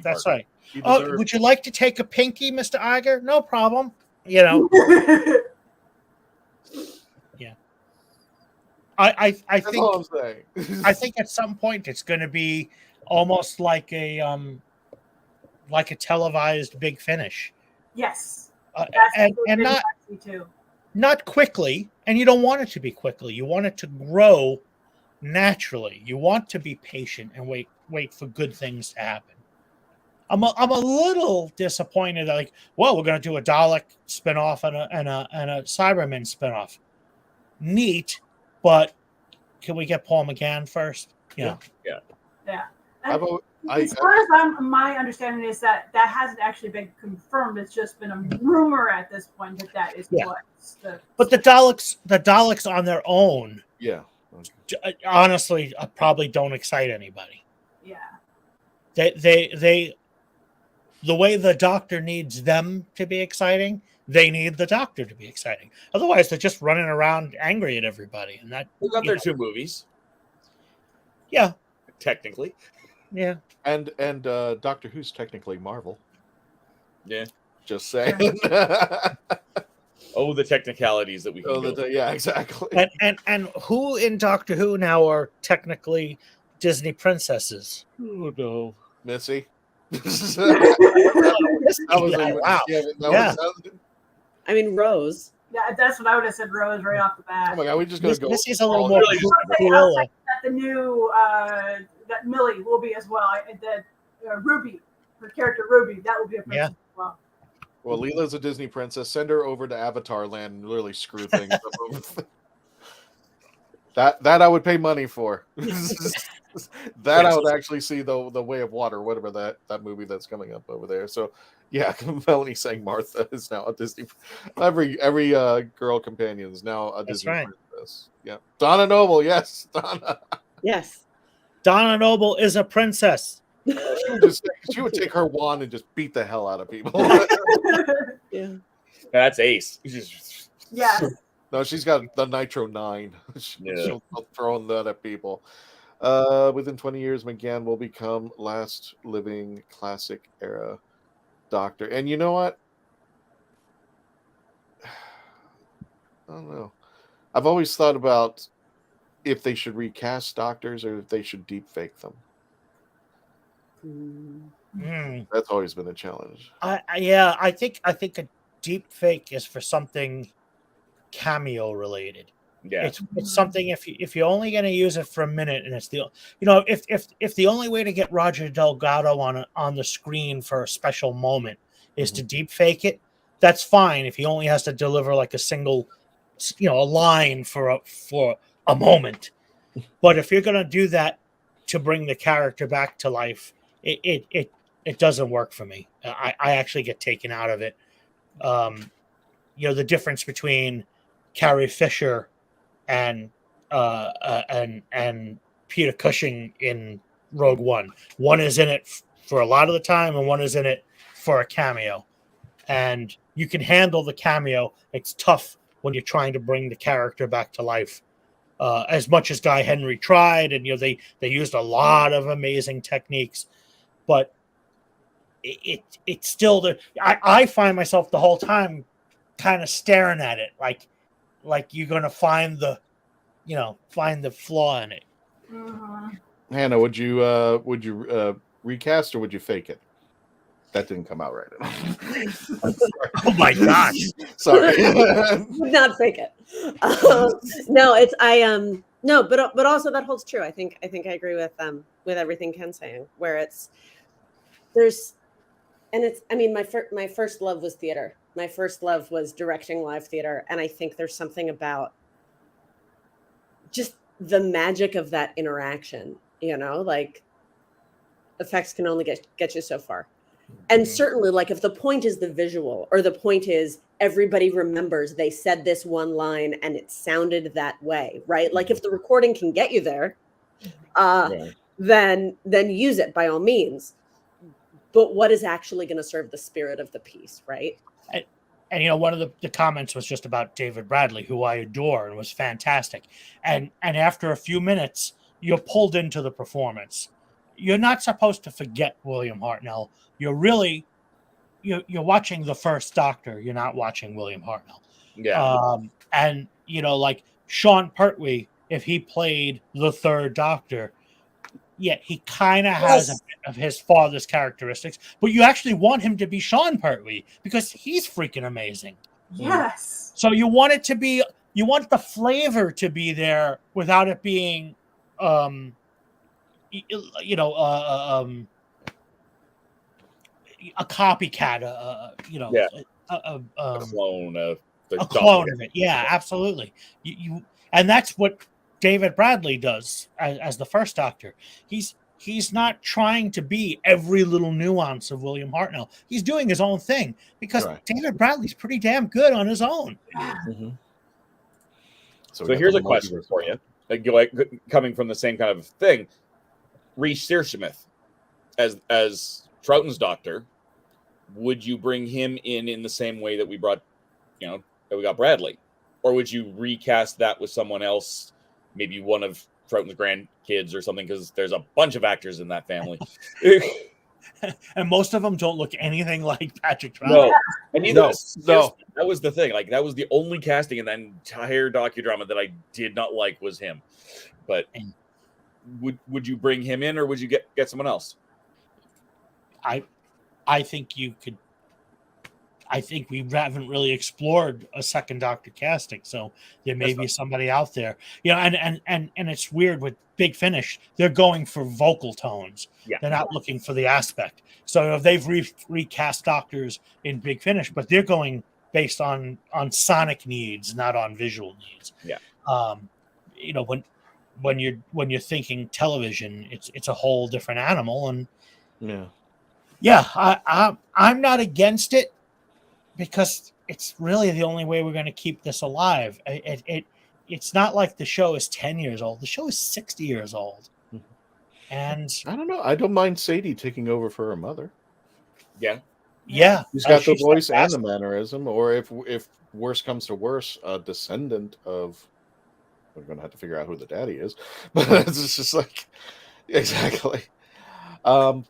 That's right. Would you like to take a pinky, Mr. Iger? No problem. Yeah. I That's think all I'm saying. I think at some point it's going to be almost like a televised Big Finish. Yes. And not quickly, and you don't want it to be quickly. You want it to grow naturally. You want to be patient and wait for good things to happen. I'm a little disappointed that, we're going to do a Dalek spinoff and a Cybermen spinoff. Neat, but can we get Paul McGann first? Yeah. As far as my understanding is that hasn't actually been confirmed. It's just been a rumor at this point that is what's the. But the Daleks on their own, honestly, probably don't excite anybody. Yeah. They the way the Doctor needs them to be exciting, they need the Doctor to be exciting. Otherwise, they're just running around angry at everybody, and that we got their two movies. Yeah, technically. Yeah, and Doctor Who's technically Marvel. Yeah, just saying. Oh, the technicalities that we can go. Yeah, exactly. And who in Doctor Who now are technically Disney princesses? Oh no, Missy. I mean, Rose. Yeah, that's what I would have said. Rose right off the bat. Oh my god, we just gotta go. Missy's a little more. That the new that Millie will be as well. That Ruby, her character Ruby, that will be a princess as well. Well, Leela's a Disney princess. Send her over to Avatar Land and really screw things up. That I would pay money for. That I would actually see the Way of Water, whatever that movie that's coming up over there. So Yeah, Melanie saying Martha is now a Disney. Every girl companion is now a Disney princess. Yeah, Donna Noble. Yes, Donna. Yes, Donna Noble is a princess. She would take her wand and just beat the hell out of people. Yeah, That's Ace. Yes. No, she's got the Nitro 9. She'll throw that at people. Within 20 years, McGann will become last living classic era Doctor. And you know what? I don't know. I've always thought about if they should recast Doctors or if they should deep fake them. That's always been a challenge. I think a deep fake is for something cameo related. Yeah, it's something if you're only going to use it for a minute, and it's if the only way to get Roger Delgado on the screen for a special moment is to deep fake it, that's fine. If he only has to deliver like a single, a line for a moment, but if you're going to do that to bring the character back to life, it doesn't work for me. I actually get taken out of it. The difference between Carrie Fisher and Peter Cushing in Rogue One. One is in it for a lot of the time, and one is in it for a cameo. And you can handle the cameo. It's tough when you're trying to bring the character back to life. As much as Guy Henry tried, and they used a lot of amazing techniques, but it's still I find myself the whole time kind of staring at it like you're gonna find the flaw in it. Hannah, would you recast or would you fake it? That didn't come out right enough. Oh my gosh! Sorry, would not fake it. No, it's no, but also that holds true. I think I agree with everything Ken's saying. Where my first love was theater. My first love was directing live theater, and I think there's something about just the magic of that interaction. Like effects can only get you so far. And certainly, like if the point is the visual, or the point is everybody remembers they said this one line and it sounded that way, right? Like if the recording can get you there, then use it by all means. But what is actually going to serve the spirit of the piece, right? And one of the comments was just about David Bradley, who I adore and was fantastic. And after a few minutes, you're pulled into the performance. You're not supposed to forget William Hartnell. You're watching the first Doctor. You're not watching William Hartnell. Yeah. And like Sean Pertwee, if he played the third Doctor, he kind of has a bit of his father's characteristics, but you actually want him to be Sean Pertwee because he's freaking amazing. Yes. So you want the flavor to be there without it being, a copycat, a clone of it. Yeah, absolutely. And that's what David Bradley does as the first Doctor. He's not trying to be every little nuance of William Hartnell. He's doing his own thing because David Bradley's pretty damn good on his own. Mm-hmm. So here's a question for you, coming from the same kind of thing. Reece Shearsmith as Troughton's Doctor, would you bring him in the same way that we brought, that we got Bradley, or would you recast that with someone else? Maybe one of Troughton's grandkids or something, because there's a bunch of actors in that family. And most of them don't look anything like Patrick Troughton. No. And no. That was the thing. Like, that was the only casting in that entire docudrama that I did not like was him. But would you bring him in, or would you get someone else? I think you could. I think we haven't really explored a second Doctor casting, so there may be somebody out there. And it's weird with Big Finish; they're going for vocal tones. Yeah. They're not looking for the aspect. So if they've recast Doctors in Big Finish, but they're going based on sonic needs, not on visual needs. Yeah. When you're thinking television, it's a whole different animal, and Yeah, I'm not against it because it's really the only way we're going to keep this alive. It's not like the show is 10 years old. The show is 60 years old. And I don't know. I don't mind Sadie taking over for her mother. Yeah. Yeah. She's got the she's voice and the fantastic. mannerism. Or if worse comes to worse, a descendant of... We're going to have to figure out who the daddy is. But it's just like... Exactly.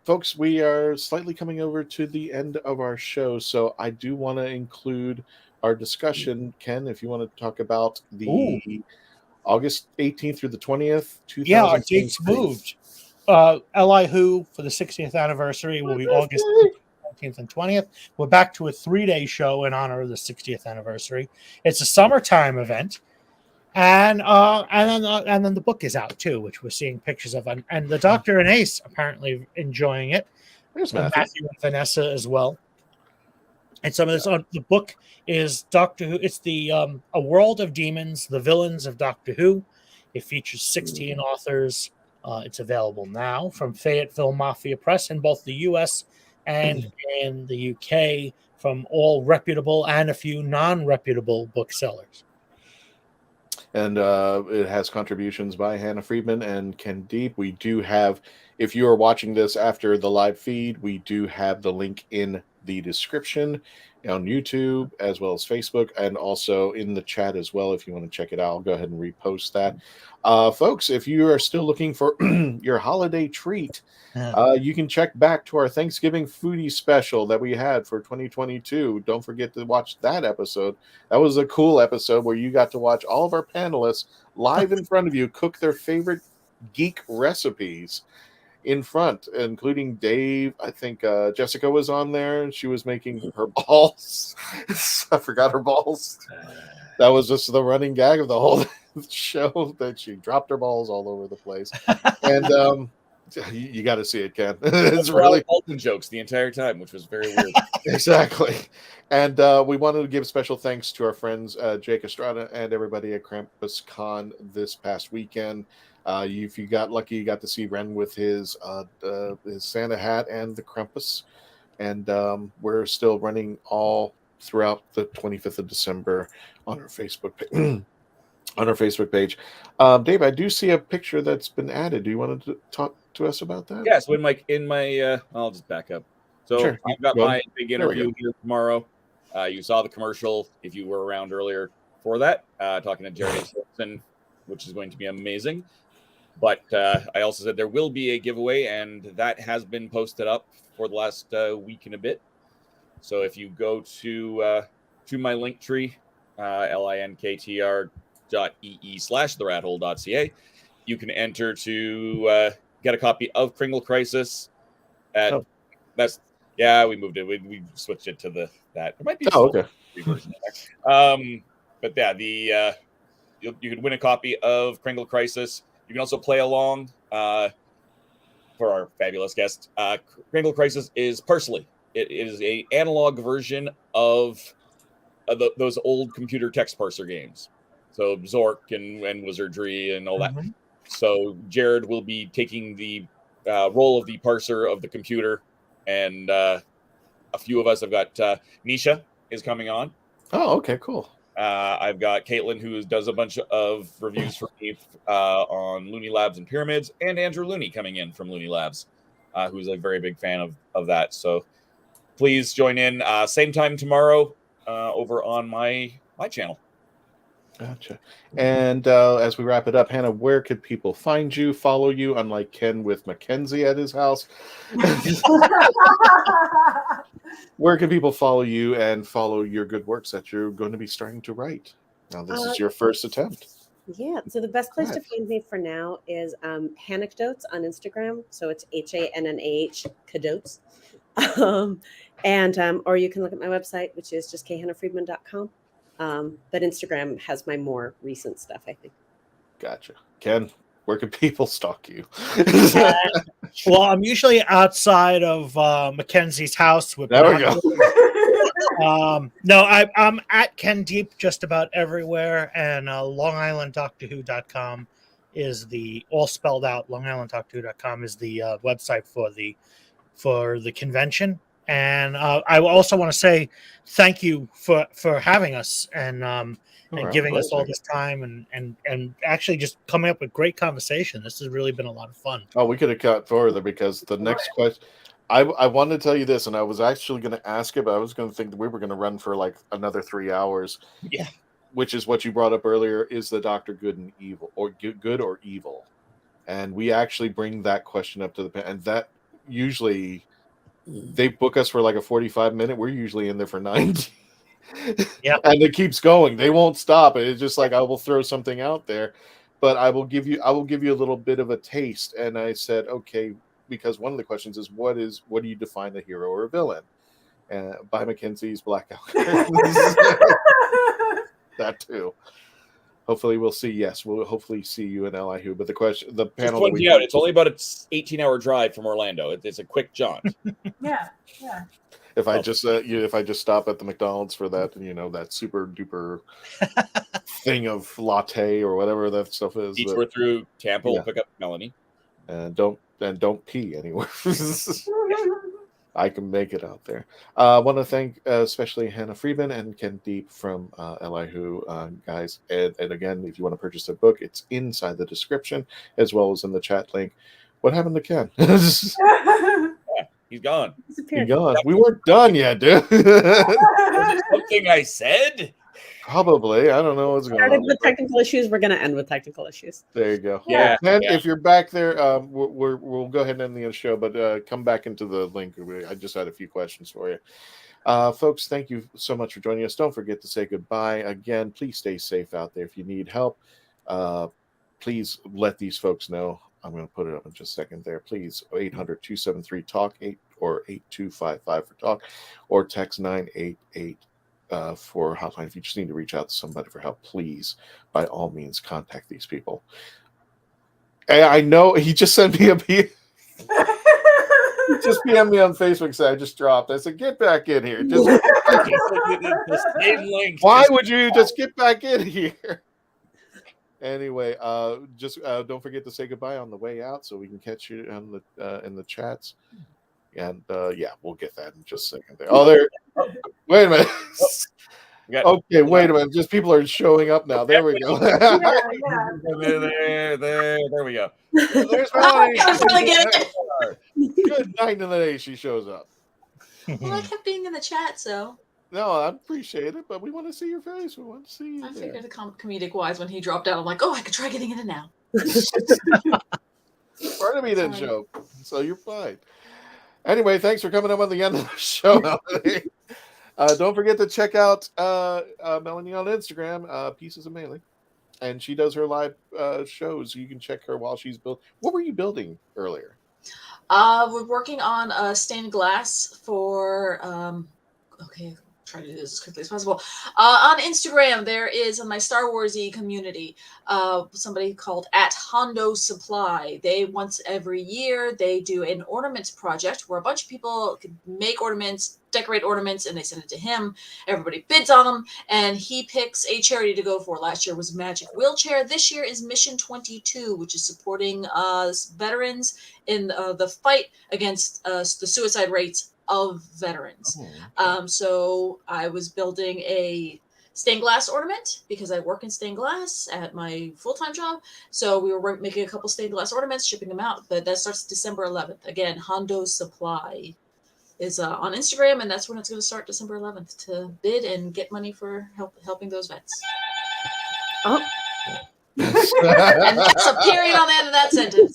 Folks, we are slightly coming over to the end of our show, so I do want to include our discussion. Ken, if you want to talk about the August 18th through the 20th, 2023. Yeah, our dates moved. LI Who for the 60th anniversary will be August 19th and 20th. We're back to a 3-day show in honor of the 60th anniversary. It's a summertime event. And then the book is out too, which we're seeing pictures of, and the Doctor and Ace apparently enjoying it. There's Matthew and Vanessa as well. And some of this the book is Doctor Who. It's the A World of Demons, the Villains of Doctor Who. It features 16 authors. It's available now from Fayetteville Mafia Press in both the U.S. and in the U.K. from all reputable and a few non-reputable booksellers. And it has contributions by Hannah Friedman and Ken Deep. We do have, if you are watching this after the live feed, we do have the link in the description on YouTube as well as Facebook, and also in the chat as well. If you want to check it out, I'll go ahead and repost that. Folks, if you are still looking for your holiday treat, you can check back to our Thanksgiving foodie special that we had for 2022. Don't forget to watch that episode. That was a cool episode where you got to watch all of our panelists live in front of you cook their favorite geek recipes in front, including Dave. I think Jessica was on there. She was making her balls. I forgot her balls. That was just the running gag of the whole show, that she dropped her balls all over the place. And you got to see it, Ken. It's really Alton jokes the entire time, which was very weird. Exactly. And we wanted to give special thanks to our friends Jake Estrada and everybody at Krampus Con this past weekend. If you got lucky, you got to see Ren with his Santa hat and the Krampus. And we're still running all throughout the 25th of December on our Facebook page. Dave, I do see a picture that's been added. Do you want to talk to us about that? Yeah, so in my I'll just back up. So Sure. I've got my big There we interview go. here tomorrow. You saw the commercial if you were around earlier for that, talking to Jerry Simpson, which is going to be amazing. But I also said there will be a giveaway, and that has been posted up for the last week and a bit. So if you go to my link tree, linktr.ee/therathole.ca, you can enter to get a copy of Kringle Crisis. We moved it. We switched it to that. There might be a okay. version of that. But yeah, you could win a copy of Kringle Crisis. You can also play along for our fabulous guest. Kringle Crisis is Parsley. It is an analog version of those old computer text parser games. So Zork and Wizardry and all that. So Jared will be taking the role of the parser of the computer, and a few of us have got Nisha is coming on. Oh, okay, cool. I've got Caitlin, who does a bunch of reviews for me on Looney Labs and Pyramids, and Andrew Looney coming in from Looney Labs, who's a very big fan of that. So please join in. Same time tomorrow over on my channel. Gotcha. And as we wrap it up, Hannah, where could people find you, follow you, unlike Ken with Mackenzie at his house? Where can people follow you and follow your good works that you're going to be starting to write? Now, this is your first attempt. Yeah, so the best place to find me for now is Hannahdotes on Instagram. So it's HANNAH Cadotes. Or you can look at my website, which is just khannahfriedman.com. But Instagram has my more recent stuff, I think. Gotcha. Ken, where can people stalk you? Well, I'm usually outside of Mackenzie's house. With There we go. No, I'm at Ken Deep just about everywhere, and LongIslandDoctorWho.com is the all spelled out. LongIslandDoctorWho.com is the website for the for the convention. And I also want to say thank you for having us and giving us all this time and actually just coming up with great conversation. This has really been a lot of fun. Oh, we could have cut further because the next question, I wanted to tell you this, and I was actually going to ask it, but I was going to think that we were going to run for like another 3 hours. Yeah. Which is what you brought up earlier. Is the Doctor good and evil, or good or evil? And we actually bring that question up to the and that usually they book us for like a 45-minute. We're usually in there for 90. Yeah. And it keeps going. They won't stop. It's just like I will throw something out there, but I will give you a little bit of a taste. And I said, okay, because one of the questions is what do you define a hero or a villain? By Mackenzie's Black Alchemist. That too. Hopefully we'll see. Yes, we'll hopefully see you in Elihu. But the panel. Just pointing out, it's only about an 18-hour drive from Orlando. It's a quick jaunt. Yeah. If I just stop at the McDonald's for that, that super duper thing of latte or whatever that stuff is. Detour through Tampa, we'll pick up Melanie. And don't pee anywhere. I can make it out there. I want to thank especially Hannah Friedman and Ken Deep from Elihu, guys. And again, if you want to purchase their book, it's inside the description as well as in the chat link. What happened to Ken? He's gone. He's gone. We weren't done yet, dude. Something I said? Probably. I don't know what's going on. Started with technical issues. We're going to end with technical issues. There you go. Yeah. And if you're back there, we'll go ahead and end the show, but come back into the link. I just had a few questions for you. Folks, thank you so much for joining us. Don't forget to say goodbye. Again, please stay safe out there. If you need help, please let these folks know. I'm going to put it up in just a second there. Please, 800-273-TALK, 8 or 8255 for TALK, or text 988 for hotline. If you just need to reach out to somebody for help, please, by all means, contact these people. And I know he just sent me a He just PM'd me on Facebook, said I just dropped. I said, get back in here. Why would you just get back in here? Anyway, just don't forget to say goodbye on the way out so we can catch you on the in the chats. And we'll get that in just a second there. Oh, there. Wait a minute. Okay, wait a minute. Just people are showing up now. There we go. There we go. There's Melanie. Good night in the day. She shows up. Well, I kept being in the chat, so. No, I appreciate it, but we want to see your face. We want to see you. I figured the comedic wise when he dropped out, I'm like, oh, I could try getting in it now. Barnaby didn't show, so you're fine. Anyway, thanks for coming up on the end of the show, Melanie. Don't forget to check out Melanie on Instagram, Pieces of Melee. And she does her live shows. You can check her while she's building. What were you building earlier? We're working on stained glass for, try to do this as quickly as possible. On Instagram, there is in my Star Warsy community, somebody called @Hondo Supply. They once every year they do an ornaments project where a bunch of people can make ornaments, decorate ornaments, and they send it to him. Everybody bids on them, and he picks a charity to go for. Last year was Magic Wheelchair. This year is Mission 22, which is supporting veterans in the fight against the suicide rates of veterans. So I was building a stained glass ornament because I work in stained glass at my full-time job. So we were making a couple stained glass ornaments, shipping them out. But that starts December 11th. Again, Hondo Supply is on Instagram, and that's when it's going to start December 11th to bid and get money for helping those vets. Oh. And that's a period on the end of that sentence.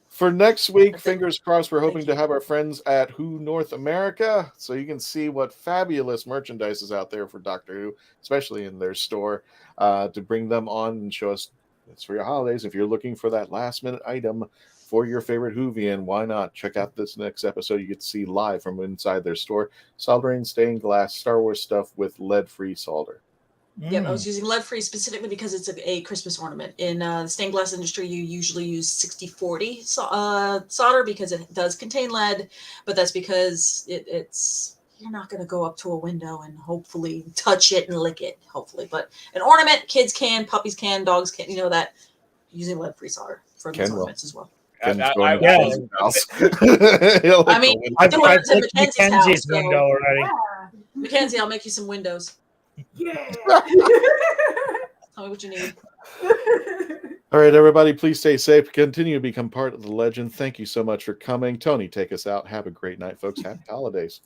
For next week, fingers crossed, we're hoping to have our friends at Who North America, so you can see what fabulous merchandise is out there for Doctor Who, especially in their store, to bring them on and show us it's for your holidays. If you're looking for that last-minute item for your favorite Whovian, why not? Check out this next episode. You get to see live from inside their store, soldering stained glass Star Wars stuff with lead-free solder. Yeah, I was using lead-free specifically because it's a Christmas ornament. In the stained glass industry, you usually use 60-40 solder because it does contain lead, but that's because it's you're not going to go up to a window and hopefully touch it and lick it, hopefully. But an ornament, kids can, puppies can, dogs can, that, using lead-free solder for these ornaments as well. Ken's I- going I- to yeah. Mackenzie's house. I mean, I've They went to looked Mackenzie's Mackenzie's house, so- window already. Yeah. Mackenzie, I'll make you some windows. Yeah. Tell me what you need. All right, everybody, please stay safe. Continue to become part of the legend. Thank you so much for coming. Tony, take us out. Have a great night, folks. Happy holidays.